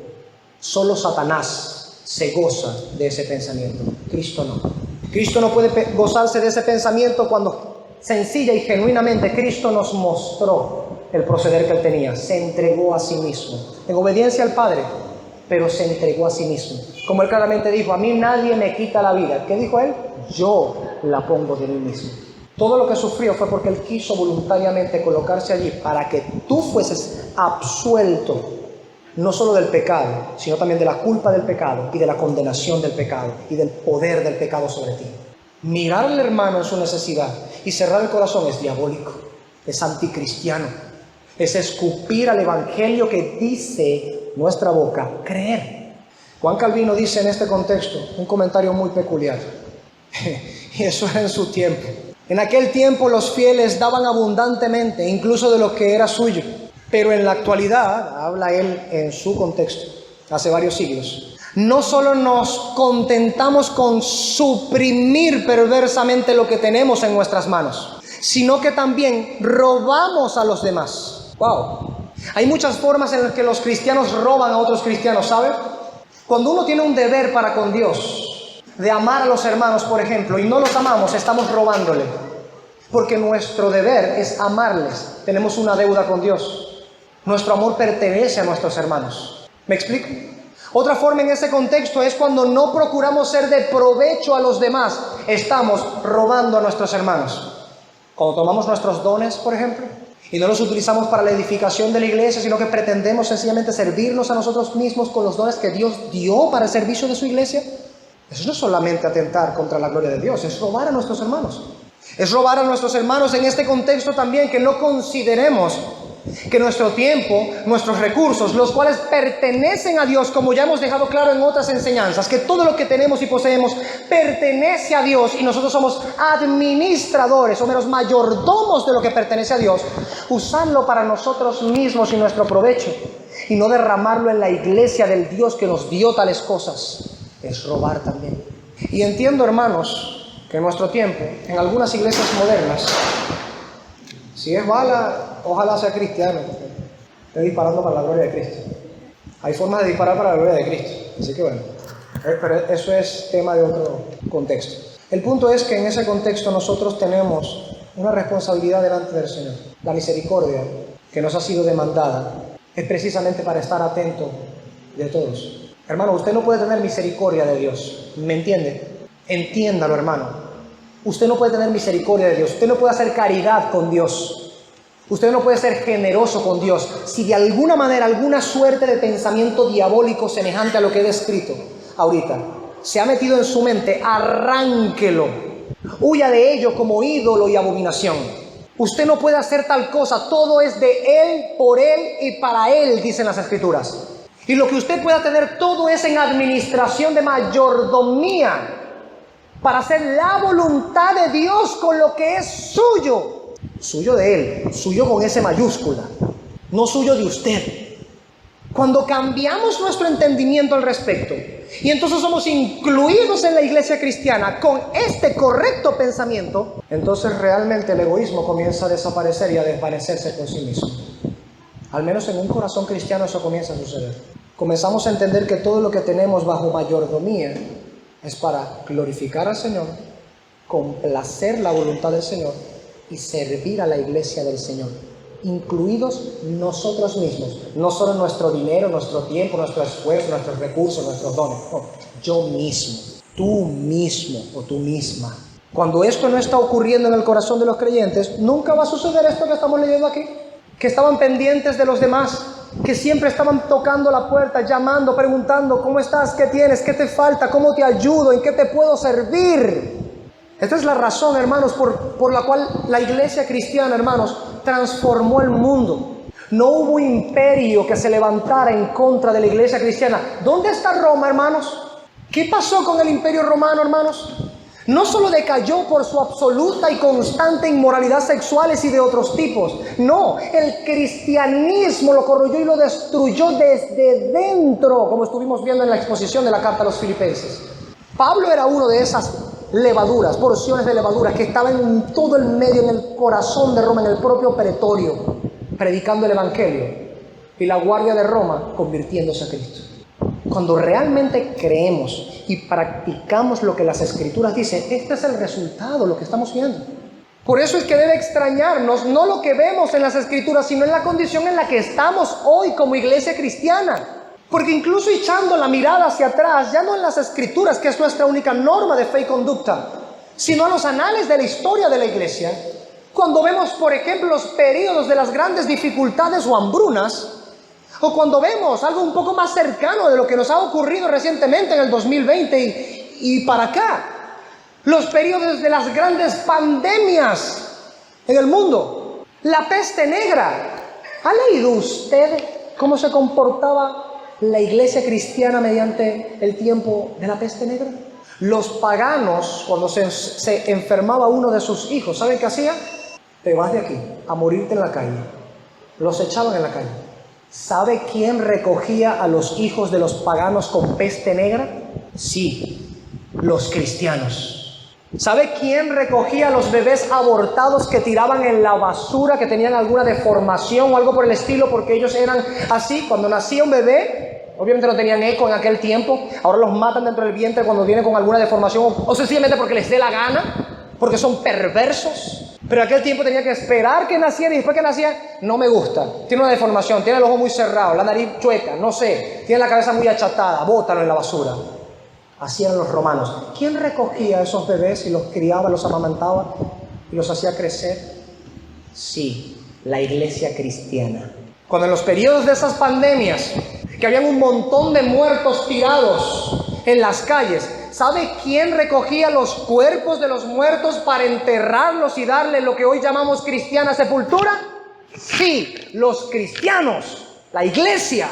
Solo Satanás se goza de ese pensamiento. Cristo no. Cristo no puede gozarse de ese pensamiento cuando sencilla y genuinamente Cristo nos mostró el proceder que Él tenía. Se entregó a sí mismo, en obediencia al Padre, pero se entregó a sí mismo. Como Él claramente dijo, a mí nadie me quita la vida. ¿Qué dijo Él? Yo la pongo de mí mismo. Todo lo que sufrió fue porque Él quiso voluntariamente colocarse allí para que tú fueses absuelto, no solo del pecado, sino también de la culpa del pecado y de la condenación del pecado y del poder del pecado sobre ti. Mirar al hermano en su necesidad y cerrar el corazón es diabólico, es anticristiano, es escupir al evangelio que dice nuestra boca creer. Juan Calvino dice en este contexto un comentario muy peculiar, y eso era en su tiempo. En aquel tiempo los fieles daban abundantemente, incluso de lo que era suyo. Pero en la actualidad, habla él en su contexto, hace varios siglos, no solo nos contentamos con suprimir perversamente lo que tenemos en nuestras manos, sino que también robamos a los demás. ¡Wow! Hay muchas formas en las que los cristianos roban a otros cristianos, ¿sabe? Cuando uno tiene un deber para con Dios, de amar a los hermanos, por ejemplo, y no los amamos, estamos robándole. Porque nuestro deber es amarles. Tenemos una deuda con Dios. Nuestro amor pertenece a nuestros hermanos. ¿Me explico? Otra forma en ese contexto es cuando no procuramos ser de provecho a los demás. Estamos robando a nuestros hermanos. Cuando tomamos nuestros dones, por ejemplo, y no los utilizamos para la edificación de la iglesia, sino que pretendemos sencillamente servirnos a nosotros mismos con los dones que Dios dio para el servicio de su iglesia. Eso no es solamente atentar contra la gloria de Dios, es robar a nuestros hermanos. Es robar a nuestros hermanos en este contexto también, que no consideremos que nuestro tiempo, nuestros recursos, los cuales pertenecen a Dios, como ya hemos dejado claro en otras enseñanzas, que todo lo que tenemos y poseemos pertenece a Dios y nosotros somos administradores o menos mayordomos de lo que pertenece a Dios, usarlo para nosotros mismos y nuestro provecho y no derramarlo en la iglesia del Dios que nos dio tales cosas. Es robar también. Y entiendo, hermanos, que en nuestro tiempo, en algunas iglesias modernas, si es bala, ojalá sea cristiano, esté disparando para la gloria de Cristo. Hay formas de disparar para la gloria de Cristo, así que bueno, pero eso es tema de otro contexto. El punto es que en ese contexto nosotros tenemos una responsabilidad delante del Señor. La misericordia que nos ha sido demandada es precisamente para estar atento de todos. Hermano, usted no puede tener misericordia de Dios, ¿me entiende? Entiéndalo, hermano. Usted no puede tener misericordia de Dios, usted no puede hacer caridad con Dios, usted no puede ser generoso con Dios si de alguna manera, alguna suerte de pensamiento diabólico semejante a lo que he descrito ahorita se ha metido en su mente. Arránquelo, huya de ello como ídolo y abominación. Usted no puede hacer tal cosa, todo es de Él, por Él y para Él, dicen las Escrituras. Y lo que usted pueda tener, todo es en administración de mayordomía, para hacer la voluntad de Dios con lo que es suyo. Suyo de Él, suyo con S mayúscula, no suyo de usted. Cuando cambiamos nuestro entendimiento al respecto, y entonces somos incluidos en la iglesia cristiana con este correcto pensamiento, entonces realmente el egoísmo comienza a desaparecer y a desvanecerse por sí mismo. Al menos en un corazón cristiano eso comienza a suceder. Comenzamos a entender que todo lo que tenemos bajo mayordomía es para glorificar al Señor, complacer la voluntad del Señor y servir a la iglesia del Señor, incluidos nosotros mismos. No solo nuestro dinero, nuestro tiempo, nuestro esfuerzo, nuestros recursos, nuestros dones. No, yo mismo, tú mismo o tú misma. Cuando esto no está ocurriendo en el corazón de los creyentes, nunca va a suceder esto que estamos leyendo aquí. Que estaban pendientes de los demás, que siempre estaban tocando la puerta, llamando, preguntando, ¿cómo estás? ¿Qué tienes? ¿Qué te falta? ¿Cómo te ayudo? ¿En qué te puedo servir? Esta es la razón, hermanos, por la cual la iglesia cristiana, hermanos, transformó el mundo. No hubo imperio que se levantara en contra de la iglesia cristiana. ¿Dónde está Roma, hermanos? ¿Qué pasó con el imperio romano, hermanos? No solo decayó por su absoluta y constante inmoralidad sexuales y de otros tipos. No, el cristianismo lo corroyó y lo destruyó desde dentro, como estuvimos viendo en la exposición de la carta a los Filipenses. Pablo era uno de esas levaduras, porciones de levaduras que estaban en todo el medio, en el corazón de Roma, en el propio pretorio, predicando el evangelio. Y la guardia de Roma convirtiéndose a Cristo. Cuando realmente creemos y practicamos lo que las Escrituras dicen, este es el resultado, lo que estamos viendo. Por eso es que debe extrañarnos no lo que vemos en las Escrituras, sino en la condición en la que estamos hoy como iglesia cristiana. Porque incluso echando la mirada hacia atrás, ya no en las Escrituras, que es nuestra única norma de fe y conducta, sino a los anales de la historia de la iglesia, cuando vemos, por ejemplo, los periodos de las grandes dificultades o hambrunas, o cuando vemos algo un poco más cercano de lo que nos ha ocurrido recientemente en el 2020 y para acá, los periodos de las grandes pandemias en el mundo, la peste negra. ¿Ha leído usted cómo se comportaba la iglesia cristiana mediante el tiempo de la peste negra? Los paganos, cuando se enfermaba uno de sus hijos, ¿saben qué hacían? Te vas de aquí a morirte en la calle. Los echaban en la calle. ¿Sabe quién recogía a los hijos de los paganos con peste negra? Sí, los cristianos. ¿Sabe quién recogía a los bebés abortados que tiraban en la basura, que tenían alguna deformación o algo por el estilo, porque ellos eran así? Cuando nacía un bebé, obviamente no tenían eco en aquel tiempo, ahora los matan dentro del vientre cuando viene con alguna deformación o sencillamente porque les dé la gana, porque son perversos. Pero en aquel tiempo tenía que esperar que naciera, y después que nacía, no me gusta, tiene una deformación, tiene el ojo muy cerrado, la nariz chueca, no sé, tiene la cabeza muy achatada, bótalo en la basura. Así eran los romanos. ¿Quién recogía a esos bebés y los criaba, los amamantaba y los hacía crecer? Sí, la iglesia cristiana. Cuando en los periodos de esas pandemias, que habían un montón de muertos tirados en las calles, ¿sabe quién recogía los cuerpos de los muertos para enterrarlos y darle lo que hoy llamamos cristiana sepultura? Sí, los cristianos, la iglesia.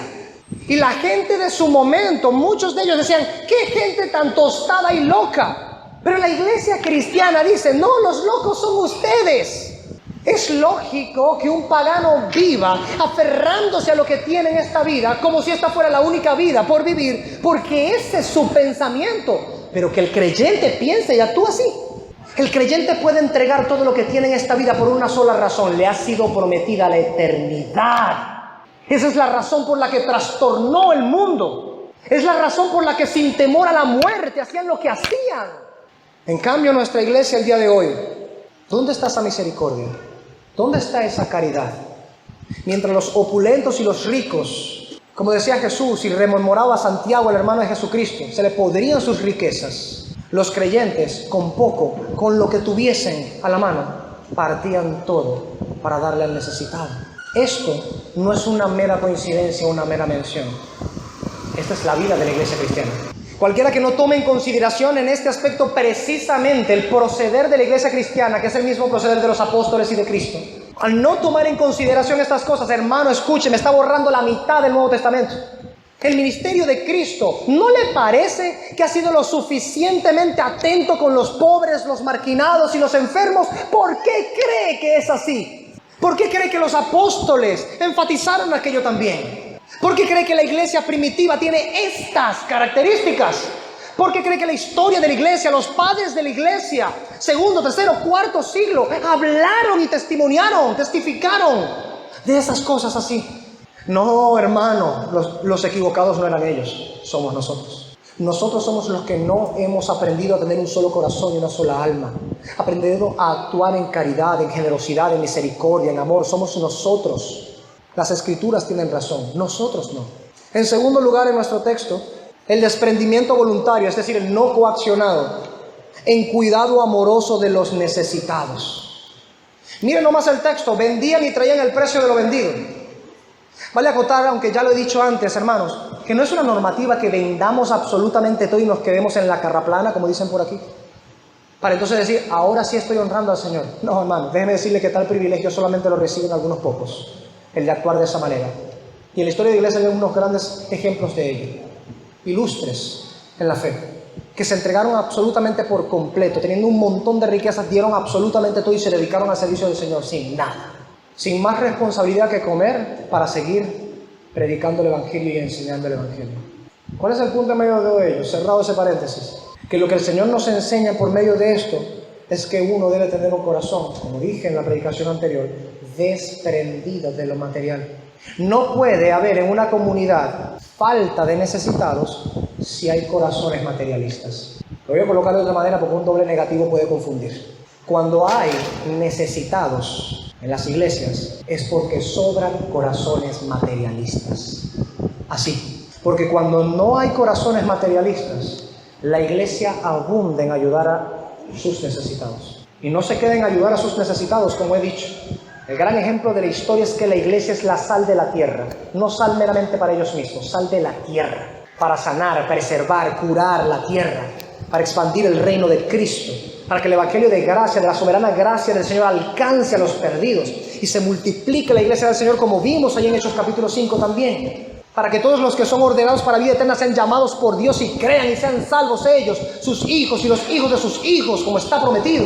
Y la gente de su momento, muchos de ellos decían, ¡qué gente tan tostada y loca! Pero la iglesia cristiana dice, no, los locos son ustedes. Es lógico que un pagano viva aferrándose a lo que tiene en esta vida, como si esta fuera la única vida por vivir, porque ese es su pensamiento. Pero que el creyente piense y actúe así. El creyente puede entregar todo lo que tiene en esta vida por una sola razón: le ha sido prometida la eternidad. Esa es la razón por la que trastornó el mundo. Es la razón por la que sin temor a la muerte hacían lo que hacían. En cambio, nuestra iglesia el día de hoy, ¿dónde está esa misericordia? ¿Dónde está esa caridad? Mientras los opulentos y los ricos, como decía Jesús y rememoraba a Santiago, el hermano de Jesucristo, se le podrían sus riquezas, los creyentes con poco, con lo que tuviesen a la mano, partían todo para darle al necesitado. Esto no es una mera coincidencia, una mera mención. Esta es la vida de la iglesia cristiana. Cualquiera que no tome en consideración en este aspecto precisamente el proceder de la iglesia cristiana, que es el mismo proceder de los apóstoles y de Cristo, al no tomar en consideración estas cosas, hermano, escuche, me está borrando la mitad del Nuevo Testamento. El ministerio de Cristo, ¿no le parece que ha sido lo suficientemente atento con los pobres, los marginados y los enfermos? ¿Por qué cree que es así? ¿Por qué cree que los apóstoles enfatizaron aquello también? ¿Por qué cree que la iglesia primitiva tiene estas características? ¿Por qué cree que la historia de la iglesia, los padres de la iglesia, segundo, tercero, cuarto siglo, hablaron y testimoniaron, testificaron de esas cosas así? No, hermano, los equivocados no eran ellos, somos nosotros. Nosotros somos los que no hemos aprendido a tener un solo corazón y una sola alma, aprendido a actuar en caridad, en generosidad, en misericordia, en amor. Somos nosotros. Las Escrituras tienen razón, nosotros no. En segundo lugar, en nuestro texto, el desprendimiento voluntario, es decir, el no coaccionado, en cuidado amoroso de los necesitados. Miren nomás el texto: vendían y traían el precio de lo vendido. Vale acotar, aunque ya lo he dicho antes, hermanos, que no es una normativa que vendamos absolutamente todo y nos quedemos en la carraplana, como dicen por aquí, para entonces decir, ahora sí estoy honrando al Señor. No, hermano, déjeme decirle que tal privilegio solamente lo reciben algunos pocos, el de actuar de esa manera. Y en la historia de la iglesia hay unos grandes ejemplos de ello, ilustres en la fe, que se entregaron absolutamente por completo, teniendo un montón de riquezas, dieron absolutamente todo y se dedicaron al servicio del Señor sin nada, sin más responsabilidad que comer para seguir predicando el Evangelio y enseñando el Evangelio. ¿Cuál es el punto en medio de ello? Cerrado ese paréntesis. Que lo que el Señor nos enseña por medio de esto es que uno debe tener un corazón, como dije en la predicación anterior, desprendido de lo material. No puede haber en una comunidad falta de necesitados si hay corazones materialistas. Lo voy a colocar de otra manera porque un doble negativo puede confundir. Cuando hay necesitados en las iglesias es porque sobran corazones materialistas. Así, porque cuando no hay corazones materialistas, la iglesia abunda en ayudar a sus necesitados. Y no se queda en ayudar a sus necesitados, como he dicho. El gran ejemplo de la historia es que la iglesia es la sal de la tierra. No sal meramente para ellos mismos, sal de la tierra. Para sanar, preservar, curar la tierra. Para expandir el reino de Cristo. Para que el evangelio de gracia, de la soberana gracia del Señor alcance a los perdidos. Y se multiplique la iglesia del Señor, como vimos ahí en Hechos capítulo 5 también. Para que todos los que son ordenados para vida eterna sean llamados por Dios y crean y sean salvos ellos, sus hijos y los hijos de sus hijos, como está prometido.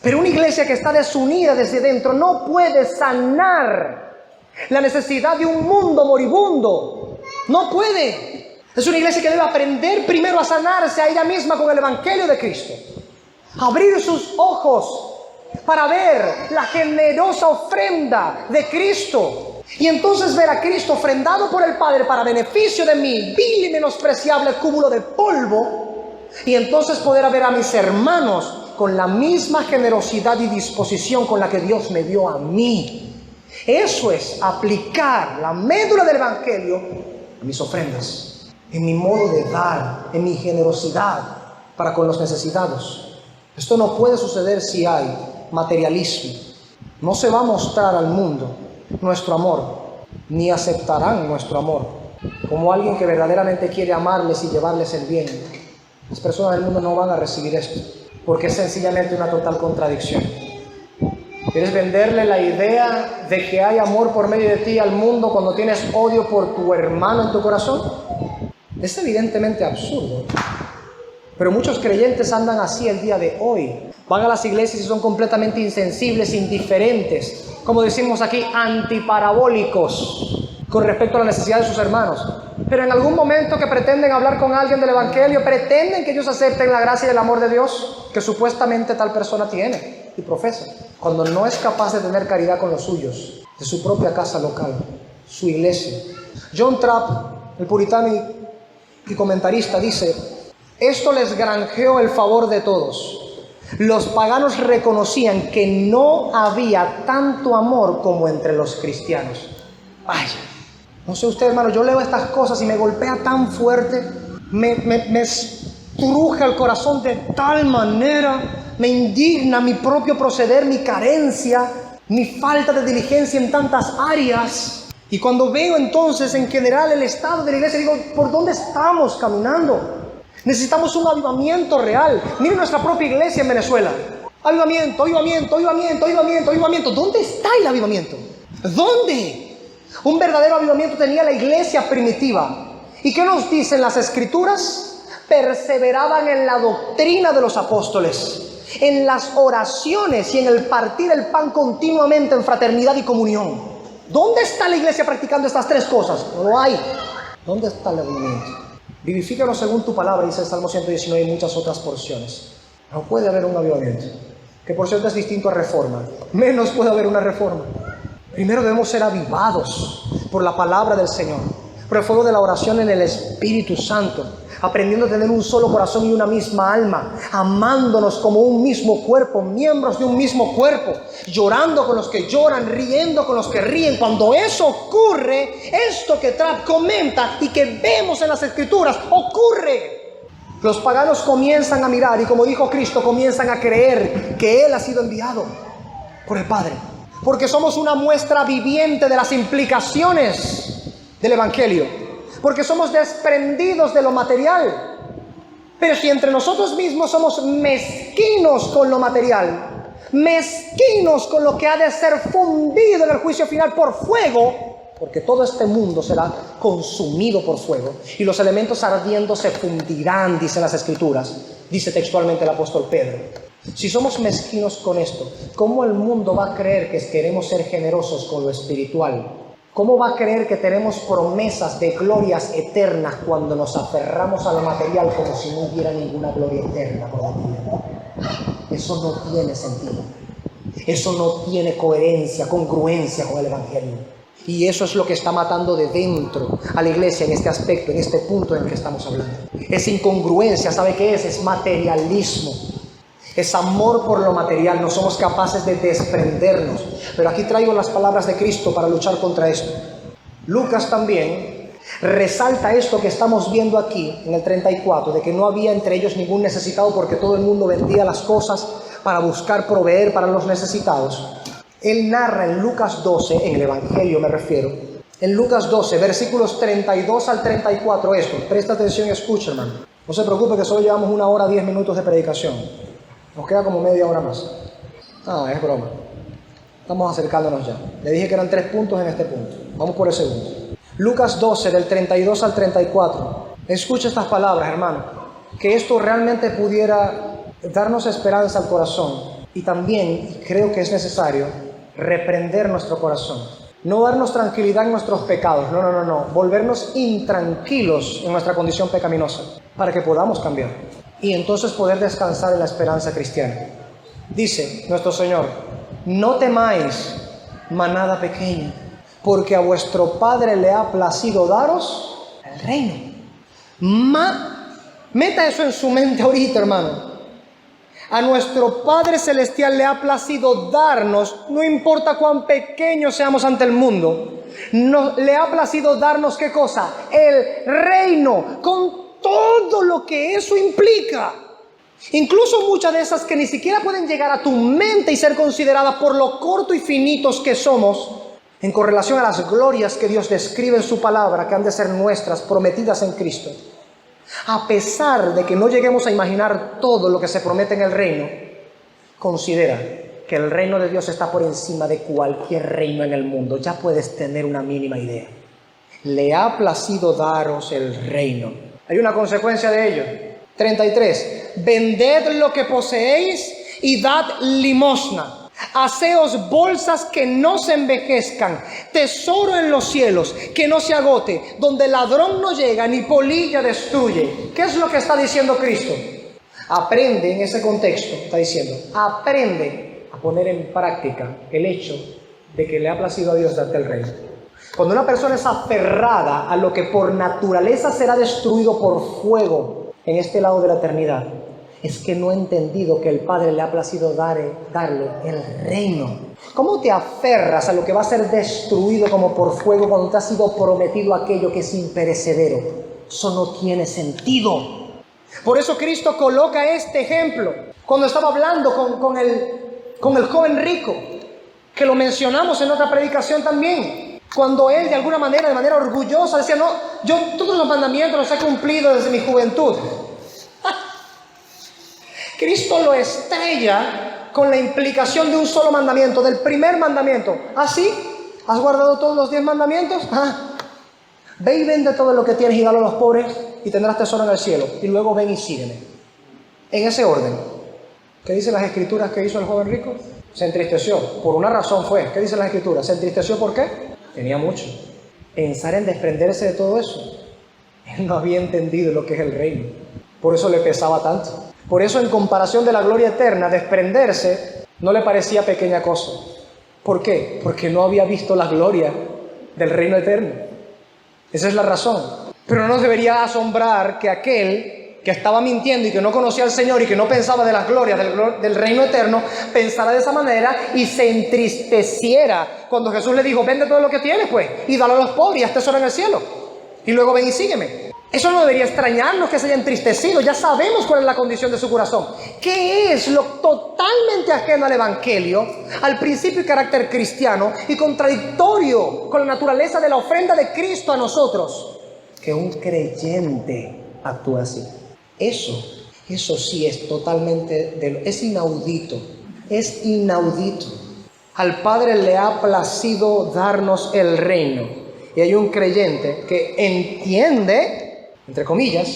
Pero una iglesia que está desunida desde dentro no puede sanar la necesidad de un mundo moribundo. No puede. Es una iglesia que debe aprender primero a sanarse a ella misma con el evangelio de Cristo. Abrir sus ojos para ver la generosa ofrenda de Cristo. Y entonces ver a Cristo ofrendado por el Padre para beneficio de mí, vil y menospreciable cúmulo de polvo. Y entonces poder ver a mis hermanos con la misma generosidad y disposición con la que Dios me dio a mí. Eso es aplicar la médula del evangelio a mis ofrendas, en mi modo de dar, en mi generosidad para con los necesitados. Esto no puede suceder si hay materialismo. No se va a mostrar al mundo nuestro amor, ni aceptarán nuestro amor como alguien que verdaderamente quiere amarles y llevarles el bien. Las personas del mundo no van a recibir esto, porque es sencillamente una total contradicción. ¿Quieres venderle la idea de que hay amor por medio de ti al mundo cuando tienes odio por tu hermano en tu corazón? Es evidentemente absurdo. Pero muchos creyentes andan así el día de hoy. Van a las iglesias y son completamente insensibles, indiferentes, como decimos aquí, antiparabólicos con respecto a la necesidad de sus hermanos. Pero en algún momento que pretenden hablar con alguien del evangelio, pretenden que ellos acepten la gracia y el amor de Dios que supuestamente tal persona tiene y profesa, cuando no es capaz de tener caridad con los suyos, de su propia casa local, su iglesia. John Trapp, el puritano y comentarista, dice: esto les granjeó el favor de todos. Los paganos reconocían que no había tanto amor como entre los cristianos. Vaya, no sé usted, hermano, yo leo estas cosas y me golpea tan fuerte, me estruja el corazón de tal manera, me indigna mi propio proceder, mi carencia, mi falta de diligencia en tantas áreas. Y cuando veo entonces en general el estado de la iglesia, digo, ¿por dónde estamos caminando? Necesitamos un avivamiento real. Miren nuestra propia iglesia en Venezuela. Avivamiento, avivamiento, avivamiento, avivamiento, avivamiento. ¿Dónde está el avivamiento? ¿Dónde? Un verdadero avivamiento tenía la iglesia primitiva. ¿Y qué nos dicen las escrituras? Perseveraban en la doctrina de los apóstoles, en las oraciones y en el partir el pan continuamente en fraternidad y comunión. ¿Dónde está la iglesia practicando estas tres cosas? No lo hay. ¿Dónde está el avivamiento? Vivifícanos según tu palabra, dice el Salmo 119 y muchas otras porciones. No puede haber un avivamiento, que por cierto es distinto a reforma. Menos puede haber una reforma. Primero debemos ser avivados por la palabra del Señor, por el fuego de la oración en el Espíritu Santo, aprendiendo a tener un solo corazón y una misma alma, amándonos como un mismo cuerpo, miembros de un mismo cuerpo, llorando con los que lloran, riendo con los que ríen. Cuando eso ocurre, esto que Trapp comenta y que vemos en las Escrituras ocurre. Los paganos comienzan a mirar y, como dijo Cristo, comienzan a creer que Él ha sido enviado por el Padre, porque somos una muestra viviente de las implicaciones del evangelio, porque somos desprendidos de lo material. Pero si entre nosotros mismos somos mezquinos con lo material, mezquinos con lo que ha de ser fundido en el juicio final por fuego, porque todo este mundo será consumido por fuego y los elementos ardiendo se fundirán, dicen las Escrituras, dice textualmente el apóstol Pedro. Si somos mezquinos con esto, ¿cómo el mundo va a creer que queremos ser generosos con lo espiritual? ¿Cómo va a creer que tenemos promesas de glorias eternas cuando nos aferramos a lo material como si no hubiera ninguna gloria eterna prometida? Eso no tiene sentido. Eso no tiene coherencia, congruencia con el evangelio. Y eso es lo que está matando de dentro a la iglesia en este aspecto, en este punto en el que estamos hablando. Es incongruencia, ¿sabe qué es? Es materialismo. Es amor por lo material, no somos capaces de desprendernos. Pero aquí traigo las palabras de Cristo para luchar contra esto. Lucas también resalta esto que estamos viendo aquí en el 34, de que no había entre ellos ningún necesitado porque todo el mundo vendía las cosas para buscar proveer para los necesitados. Él narra en Lucas 12, en el Evangelio me refiero, en Lucas 12, versículos 32 al 34 esto. Presta atención y escucha, hermano. No se preocupe que solo llevamos 1 hora 10 minutos de predicación. Nos queda como media hora más. Es broma. Estamos acercándonos ya. Le dije que eran 3 puntos en este punto. Vamos por el segundo. Lucas 12, del 32 al 34. Escucha estas palabras, hermano. Que esto realmente pudiera darnos esperanza al corazón. Y también creo que es necesario reprender nuestro corazón. No darnos tranquilidad en nuestros pecados. No. Volvernos intranquilos en nuestra condición pecaminosa. Para que podamos cambiar. Y entonces poder descansar en la esperanza cristiana. Dice nuestro Señor: no temáis, manada pequeña, porque a vuestro Padre le ha placido daros el reino. Meta eso en su mente ahorita, hermano. A nuestro Padre Celestial le ha placido darnos, no importa cuán pequeños seamos ante el mundo, le ha placido darnos, ¿qué cosa? El reino, con todo lo que eso implica. Incluso muchas de esas que ni siquiera pueden llegar a tu mente y ser consideradas por lo corto y finitos que somos, en correlación a las glorias que Dios describe en su palabra, que han de ser nuestras, prometidas en Cristo. A pesar de que no lleguemos a imaginar todo lo que se promete en el reino, considera que el reino de Dios está por encima de cualquier reino en el mundo. Ya puedes tener una mínima idea. Le ha placido daros el reino. Hay una consecuencia de ello. 33. Vended lo que poseéis y dad limosna. Haceos bolsas que no se envejezcan, tesoro en los cielos que no se agote, donde ladrón no llega ni polilla destruye. ¿Qué es lo que está diciendo Cristo? Aprende en ese contexto, está diciendo, aprende a poner en práctica el hecho de que le ha placido a Dios darte el reino. Cuando una persona es aferrada a lo que por naturaleza será destruido por fuego en este lado de la eternidad, es que no ha entendido que el Padre le ha placido darle el reino. ¿Cómo te aferras a lo que va a ser destruido como por fuego cuando te ha sido prometido aquello que es imperecedero? Eso no tiene sentido. Por eso Cristo coloca este ejemplo cuando estaba hablando con el joven rico, que lo mencionamos en otra predicación también. Cuando él de alguna manera, de manera orgullosa, decía: no, yo todos los mandamientos los he cumplido desde mi juventud. Cristo lo estrella con la implicación de un solo mandamiento, del primer mandamiento. ¿Ah, sí? ¿Has guardado todos los 10 mandamientos? Ve y vende todo lo que tienes y dalo a los pobres y tendrás tesoro en el cielo. Y luego ven y sígueme. En ese orden. ¿Qué dicen las escrituras que hizo el joven rico? Se entristeció. Por una razón fue. ¿Qué dicen las escrituras? ¿Se entristeció por qué? Tenía mucho. Pensar en desprenderse de todo eso. Él no había entendido lo que es el reino. Por eso le pesaba tanto. Por eso, en comparación de la gloria eterna, desprenderse no le parecía pequeña cosa. ¿Por qué? Porque no había visto la gloria del reino eterno. Esa es la razón. Pero no nos debería asombrar que aquel que estaba mintiendo y que no conocía al Señor y que no pensaba de las glorias del reino eterno, pensara de esa manera y se entristeciera cuando Jesús le dijo: vende todo lo que tienes, pues, y dalo a los pobres y haz tesoro en el cielo. Y luego ven y sígueme. Eso no debería extrañarnos que se haya entristecido. Ya sabemos cuál es la condición de su corazón. ¿Qué es lo totalmente ajeno al Evangelio, al principio y carácter cristiano, y contradictorio con la naturaleza de la ofrenda de Cristo a nosotros? Que un creyente actúa así. Eso sí es totalmente, es inaudito. Es inaudito. Al Padre le ha placido darnos el reino. Y hay un creyente que entiende, entre comillas,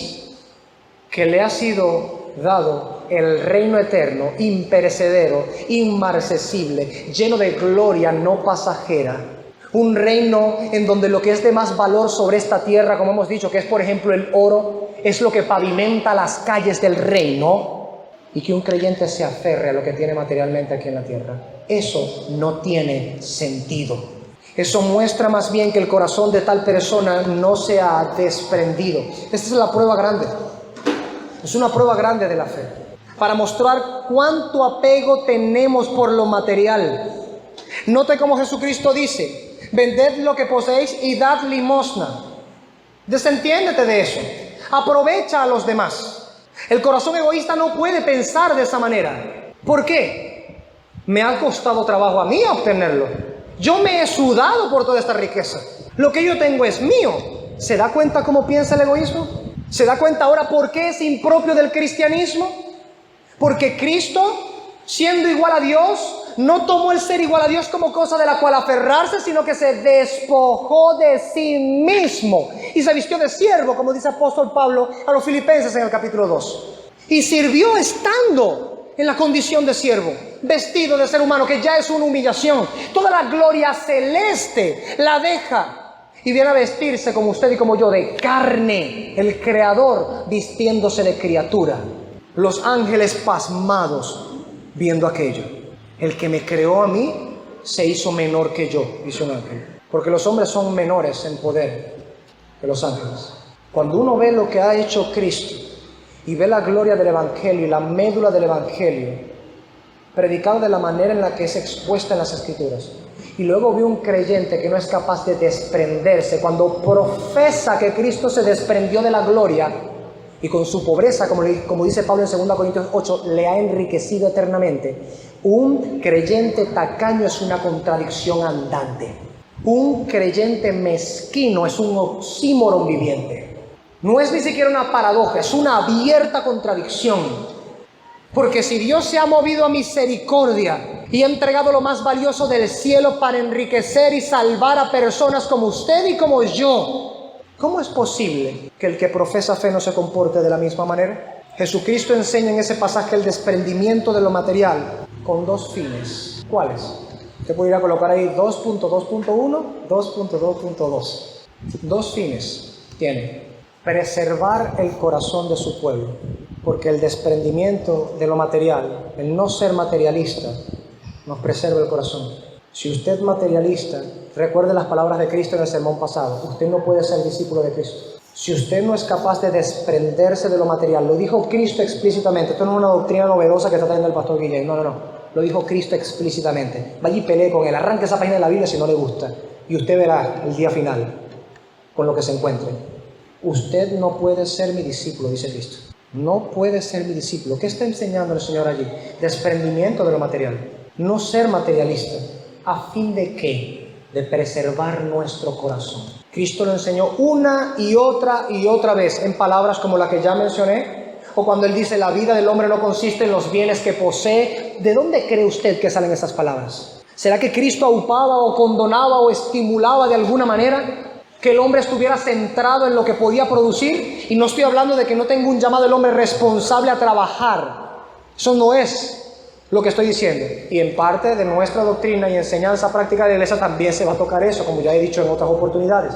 que le ha sido dado el reino eterno, imperecedero, inmarcesible, lleno de gloria no pasajera. Un reino en donde lo que es de más valor sobre esta tierra, como hemos dicho, que es por ejemplo el oro, es lo que pavimenta las calles del reino. Y que un creyente se aferre a lo que tiene materialmente aquí en la tierra. Eso no tiene sentido. Eso muestra más bien que el corazón de tal persona no se ha desprendido. Esta es la prueba grande. Es una prueba grande de la fe, para mostrar cuánto apego tenemos por lo material. Note cómo Jesucristo dice: vended lo que poseéis y dad limosna. Desentiéndete de eso. Aprovecha a los demás. El corazón egoísta no puede pensar de esa manera. ¿Por qué? Me ha costado trabajo a mí obtenerlo. Yo me he sudado por toda esta riqueza. Lo que yo tengo es mío. ¿Se da cuenta cómo piensa el egoísmo? ¿Se da cuenta ahora por qué es impropio del cristianismo? Porque Cristo, siendo igual a Dios, no tomó el ser igual a Dios como cosa de la cual aferrarse, sino que se despojó de sí mismo y se vistió de siervo, como dice el apóstol Pablo a los Filipenses en el capítulo 2. Y sirvió estando en la condición de siervo, vestido de ser humano, que ya es una humillación. Toda la gloria celeste la deja y viene a vestirse como usted y como yo de carne, el Creador vistiéndose de criatura. Los ángeles pasmados viendo aquello. El que me creó a mí se hizo menor que yo, dice un ángel. Porque los hombres son menores en poder que los ángeles. Cuando uno ve lo que ha hecho Cristo y ve la gloria del Evangelio y la médula del Evangelio predicado de la manera en la que es expuesta en las Escrituras, y luego ve un creyente que no es capaz de desprenderse, cuando profesa que Cristo se desprendió de la gloria y con su pobreza, como dice Pablo en 2 Corintios 8, le ha enriquecido eternamente. Un creyente tacaño es una contradicción andante. Un creyente mezquino es un oxímoron viviente. No es ni siquiera una paradoja, es una abierta contradicción. Porque si Dios se ha movido a misericordia y ha entregado lo más valioso del cielo para enriquecer y salvar a personas como usted y como yo, ¿cómo es posible que el que profesa fe no se comporte de la misma manera? Jesucristo enseña en ese pasaje el desprendimiento de lo material con dos fines. ¿Cuáles? Usted puede ir a colocar ahí 2.2.1, 2.2.2. Dos fines tiene: preservar el corazón de su pueblo, porque el desprendimiento de lo material, el no ser materialista, nos preserva el corazón. Si usted es materialista, recuerde las palabras de Cristo en el sermón pasado: usted no puede ser discípulo de Cristo. Si usted no es capaz de desprenderse de lo material, lo dijo Cristo explícitamente. Esto no es una doctrina novedosa que está trayendo el pastor Guillén, no. Lo dijo Cristo explícitamente. Vaya y pelee con él, arranque esa página de la Biblia si no le gusta, y usted verá el día final con lo que se encuentre. Usted no puede ser mi discípulo, dice Cristo. No puede ser mi discípulo. ¿Qué está enseñando el Señor allí? Desprendimiento de lo material. No ser materialista. ¿A fin de qué? De preservar nuestro corazón. Cristo lo enseñó una y otra vez en palabras como la que ya mencioné, o cuando Él dice: la vida del hombre no consiste en los bienes que posee. ¿De dónde cree usted que salen esas palabras? ¿Será que Cristo aupaba o condonaba o estimulaba de alguna manera que el hombre estuviera centrado en lo que podía producir? Y no estoy hablando de que no tenga un llamado el hombre responsable a trabajar. Eso no es lo que estoy diciendo. Y en parte de nuestra doctrina y enseñanza práctica de la iglesia también se va a tocar eso, como ya he dicho en otras oportunidades.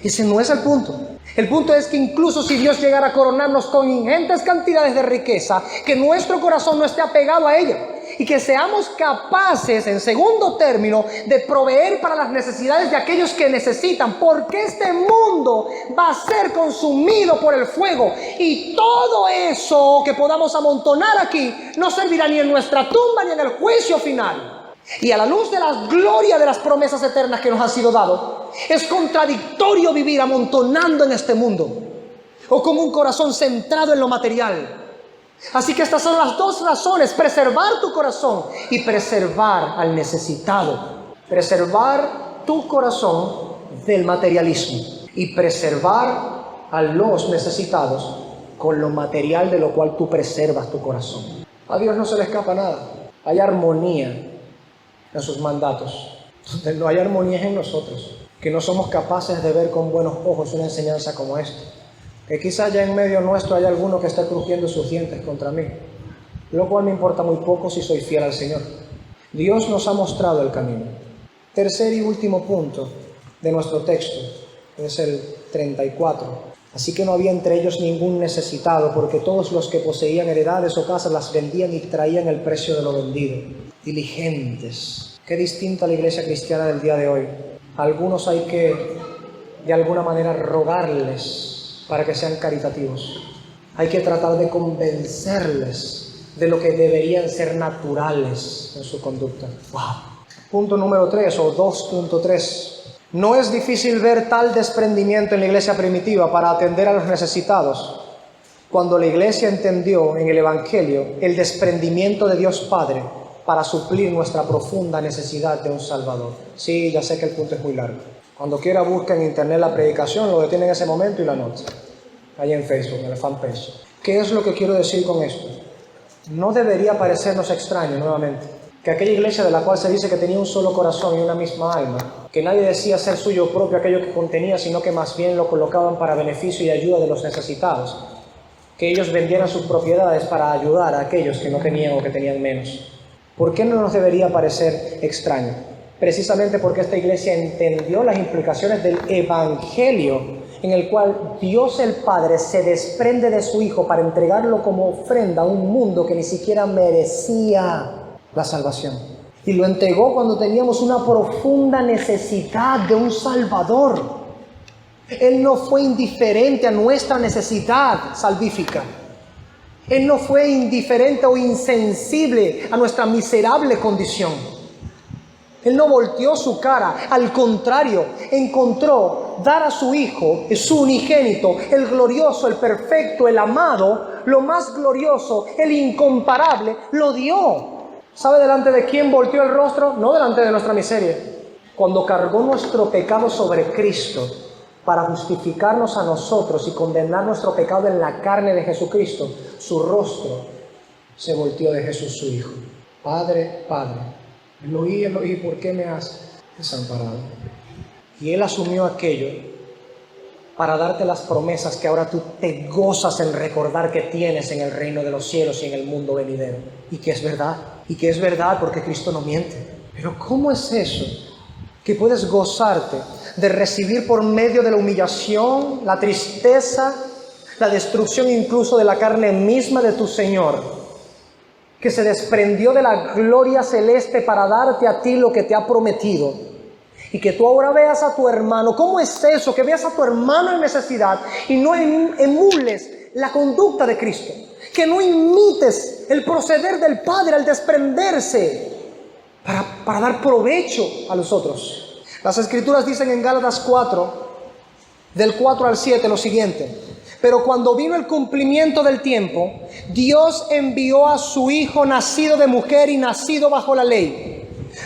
Ese no es el punto. El punto es que incluso si Dios llegara a coronarnos con ingentes cantidades de riqueza, que nuestro corazón no esté apegado a ella, y que seamos capaces, en segundo término, de proveer para las necesidades de aquellos que necesitan, porque este mundo va a ser consumido por el fuego, y todo eso que podamos amontonar aquí no servirá ni en nuestra tumba ni en el juicio final. Y a la luz de la gloria de las promesas eternas que nos han sido dadas, es contradictorio vivir amontonando en este mundo o con un corazón centrado en lo material. Así que estas son las dos razones: preservar tu corazón y preservar al necesitado. Preservar tu corazón del materialismo y preservar a los necesitados con lo material de lo cual tú preservas tu corazón. A Dios no se le escapa nada. Hay armonía en sus mandatos. Donde no hay armonía es en nosotros, que no somos capaces de ver con buenos ojos una enseñanza como esta. Que quizás ya en medio nuestro haya alguno que está crujiendo sus dientes contra mí, lo cual me importa muy poco si soy fiel al Señor. Dios nos ha mostrado el camino. Tercer y último punto de nuestro texto es el 34. Así que no había entre ellos ningún necesitado, porque todos los que poseían heredades o casas las vendían y traían el precio de lo vendido. Diligentes. Qué distinta la iglesia cristiana del día de hoy. A algunos hay que, de alguna manera, rogarles para que sean caritativos. Hay que tratar de convencerles de lo que deberían ser naturales en su conducta. ¡Wow! Punto número 3 o 2.3. No es difícil ver tal desprendimiento en la iglesia primitiva para atender a los necesitados, cuando la iglesia entendió en el Evangelio el desprendimiento de Dios Padre para suplir nuestra profunda necesidad de un Salvador. Sí, ya sé que el punto es muy largo. Cuando quiera busca en internet la predicación, lo detiene en ese momento y la anota. Ahí en Facebook, en el fanpage. ¿Qué es lo que quiero decir con esto? No debería parecernos extraño, nuevamente, que aquella iglesia de la cual se dice que tenía un solo corazón y una misma alma, que nadie decía ser suyo propio aquello que contenía, sino que más bien lo colocaban para beneficio y ayuda de los necesitados, que ellos vendieran sus propiedades para ayudar a aquellos que no tenían o que tenían menos. ¿Por qué no nos debería parecer extraño? Precisamente porque esta iglesia entendió las implicaciones del Evangelio, en el cual Dios el Padre se desprende de su Hijo para entregarlo como ofrenda a un mundo que ni siquiera merecía la salvación. Y lo entregó cuando teníamos una profunda necesidad de un Salvador. Él no fue indiferente a nuestra necesidad salvífica. Él no fue indiferente o insensible a nuestra miserable condición. Él no volteó su cara, al contrario, encontró dar a su Hijo, su unigénito, el glorioso, el perfecto, el amado, lo más glorioso, el incomparable, lo dio. ¿Sabe delante de quién volteó el rostro? No delante de nuestra miseria. Cuando cargó nuestro pecado sobre Cristo para justificarnos a nosotros y condenar nuestro pecado en la carne de Jesucristo, su rostro se volteó de Jesús su Hijo. Padre, Padre, Eloí, Eloí, ¿por qué me has desamparado? Y Él asumió aquello para darte las promesas que ahora tú te gozas en recordar que tienes en el reino de los cielos y en el mundo venidero. Y que es verdad, porque Cristo no miente. Pero ¿cómo es eso? Que puedes gozarte de recibir por medio de la humillación, la tristeza, la destrucción incluso de la carne misma de tu Señor, que se desprendió de la gloria celeste para darte a ti lo que te ha prometido, y que tú ahora veas a tu hermano. ¿Cómo es eso? Que veas a tu hermano en necesidad y no emules la conducta de Cristo, que no imites el proceder del Padre al desprenderse para dar provecho a los otros. Las Escrituras dicen en Gálatas 4, del 4 al 7, lo siguiente: pero cuando vino el cumplimiento del tiempo, Dios envió a su Hijo nacido de mujer y nacido bajo la ley,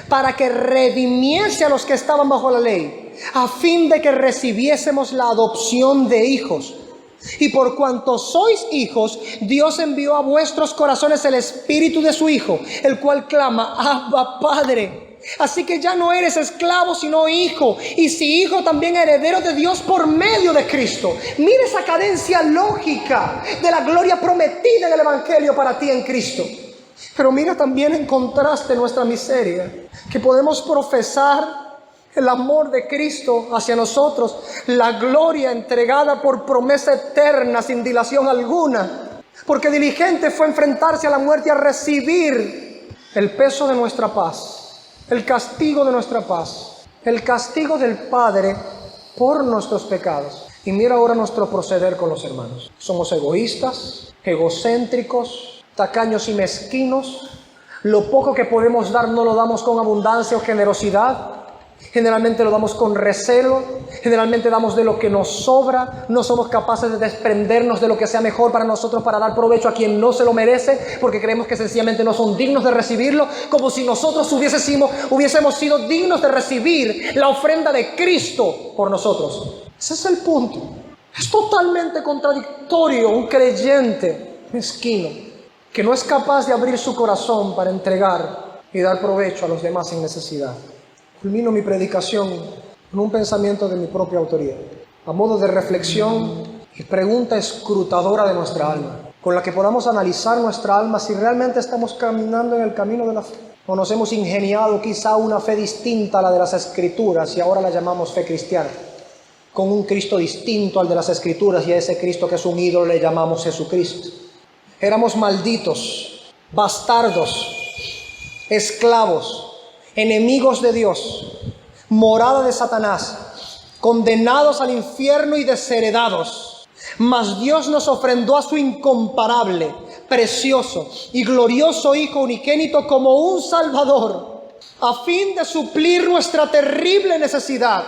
para que redimiese a los que estaban bajo la ley, a fin de que recibiésemos la adopción de hijos. Y por cuanto sois hijos, Dios envió a vuestros corazones el Espíritu de su Hijo, el cual clama: Abba, Padre. Así que ya no eres esclavo, sino hijo, y si hijo, también heredero de Dios por medio de Cristo. Mira esa cadencia lógica de la gloria prometida en el Evangelio para ti en Cristo. Pero mira también en contraste nuestra miseria, que podemos profesar el amor de Cristo hacia nosotros, la gloria entregada por promesa eterna sin dilación alguna, porque diligente fue enfrentarse a la muerte y a recibir el peso de nuestra paz, el castigo de nuestra paz, el castigo del Padre por nuestros pecados. Y mira ahora nuestro proceder con los hermanos. Somos egoístas, egocéntricos, tacaños y mezquinos. Lo poco que podemos dar no lo damos con abundancia o generosidad. Generalmente lo damos con recelo, generalmente damos de lo que nos sobra, no somos capaces de desprendernos de lo que sea mejor para nosotros para dar provecho a quien no se lo merece, porque creemos que sencillamente no son dignos de recibirlo, como si nosotros hubiésemos sido dignos de recibir la ofrenda de Cristo por nosotros. Ese es el punto. Es totalmente contradictorio un creyente mezquino que no es capaz de abrir su corazón para entregar y dar provecho a los demás en necesidad. Culmino mi predicación con un pensamiento de mi propia autoría, a modo de reflexión y pregunta escrutadora de nuestra alma, con la que podamos analizar nuestra alma si realmente estamos caminando en el camino de la fe, o nos hemos ingeniado quizá una fe distinta a la de las Escrituras y ahora la llamamos fe cristiana, con un Cristo distinto al de las Escrituras, y a ese Cristo que es un ídolo le llamamos Jesucristo. Éramos malditos, bastardos, esclavos, enemigos de Dios, morada de Satanás, condenados al infierno y desheredados. Mas Dios nos ofrendó a su incomparable, precioso y glorioso Hijo unigénito como un Salvador, a fin de suplir nuestra terrible necesidad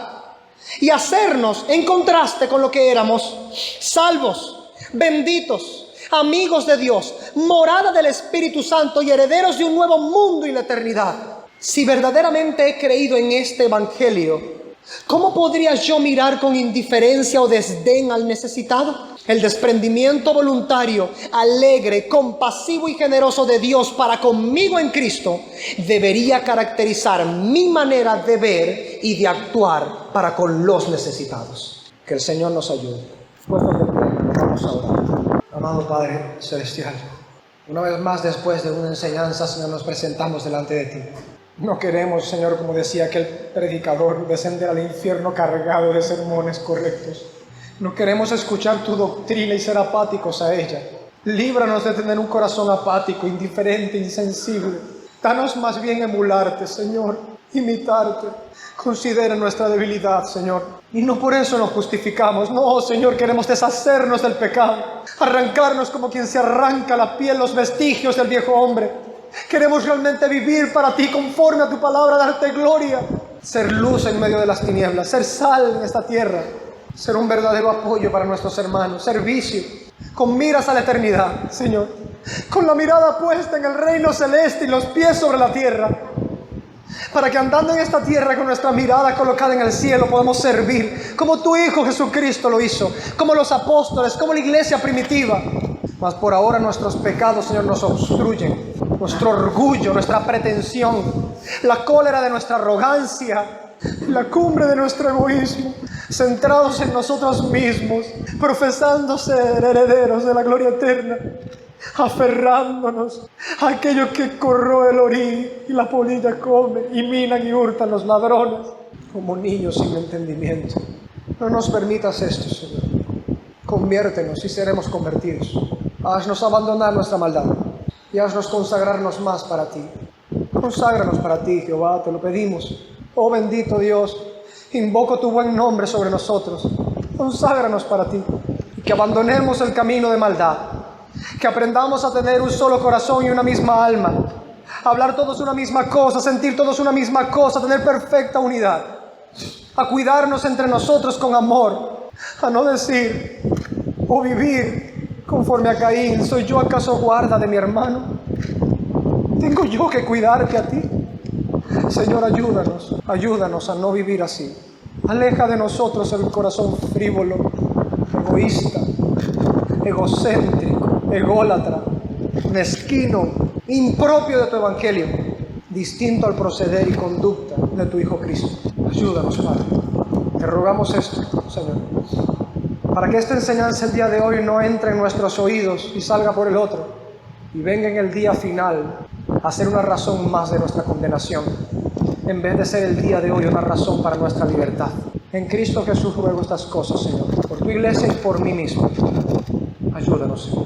y hacernos, en contraste con lo que éramos, salvos, benditos, amigos de Dios, morada del Espíritu Santo y herederos de un nuevo mundo y la eternidad. Si verdaderamente he creído en este Evangelio, ¿cómo podría yo mirar con indiferencia o desdén al necesitado? El desprendimiento voluntario, alegre, compasivo y generoso de Dios para conmigo en Cristo debería caracterizar mi manera de ver y de actuar para con los necesitados. Que el Señor nos ayude. Puestos de pie, vamos a orar. Amado Padre Celestial, una vez más después de una enseñanza, Señor, nos presentamos delante de ti. No queremos, Señor, como decía aquel predicador, descender al infierno cargado de sermones correctos. No queremos escuchar tu doctrina y ser apáticos a ella. Líbranos de tener un corazón apático, indiferente, insensible. Danos más bien emularte, Señor, imitarte. Considera nuestra debilidad, Señor. Y no por eso nos justificamos. No, Señor, queremos deshacernos del pecado. Arrancarnos como quien se arranca la piel, los vestigios del viejo hombre. Queremos realmente vivir para ti conforme a tu palabra, darte gloria. Ser luz en medio de las tinieblas, ser sal en esta tierra. Ser un verdadero apoyo para nuestros hermanos. Servicio, con miras a la eternidad, Señor. Con la mirada puesta en el reino celeste y los pies sobre la tierra. Para que andando en esta tierra con nuestra mirada colocada en el cielo podamos servir como tu Hijo Jesucristo lo hizo, como los apóstoles, como la iglesia primitiva. Mas por ahora nuestros pecados, Señor, nos obstruyen. Nuestro orgullo, nuestra pretensión, la cólera de nuestra arrogancia, la cumbre de nuestro egoísmo, centrados en nosotros mismos, profesando ser herederos de la gloria eterna, aferrándonos a aquello que corroe el orín y la polilla come, y minan y hurtan los ladrones, como niños sin entendimiento. No nos permitas esto, Señor. Conviértenos y seremos convertidos. Haznos abandonar nuestra maldad y haznos consagrarnos más para ti. Conságranos para ti, Jehová, te lo pedimos. Oh bendito Dios, invoco tu buen nombre sobre nosotros. Conságranos para ti y que abandonemos el camino de maldad. Que aprendamos a tener un solo corazón y una misma alma. Hablar todos una misma cosa, sentir todos una misma cosa, tener perfecta unidad. A cuidarnos entre nosotros con amor. A no decir o vivir conforme a Caín. ¿Soy yo acaso guarda de mi hermano? ¿Tengo yo que cuidarte a ti? Señor, ayúdanos a no vivir así. Aleja de nosotros el corazón frívolo, egoísta, egocéntrico, ególatra, mezquino, impropio de tu evangelio, distinto al proceder y conducta de tu Hijo Cristo. Ayúdanos, Padre. Te rogamos esto, Señor, para que esta enseñanza el día de hoy no entre en nuestros oídos y salga por el otro, y venga en el día final a ser una razón más de nuestra condenación, en vez de ser el día de hoy una razón para nuestra libertad. En Cristo Jesús ruego estas cosas, Señor, por tu iglesia y por mí mismo. Ayúdanos, Señor.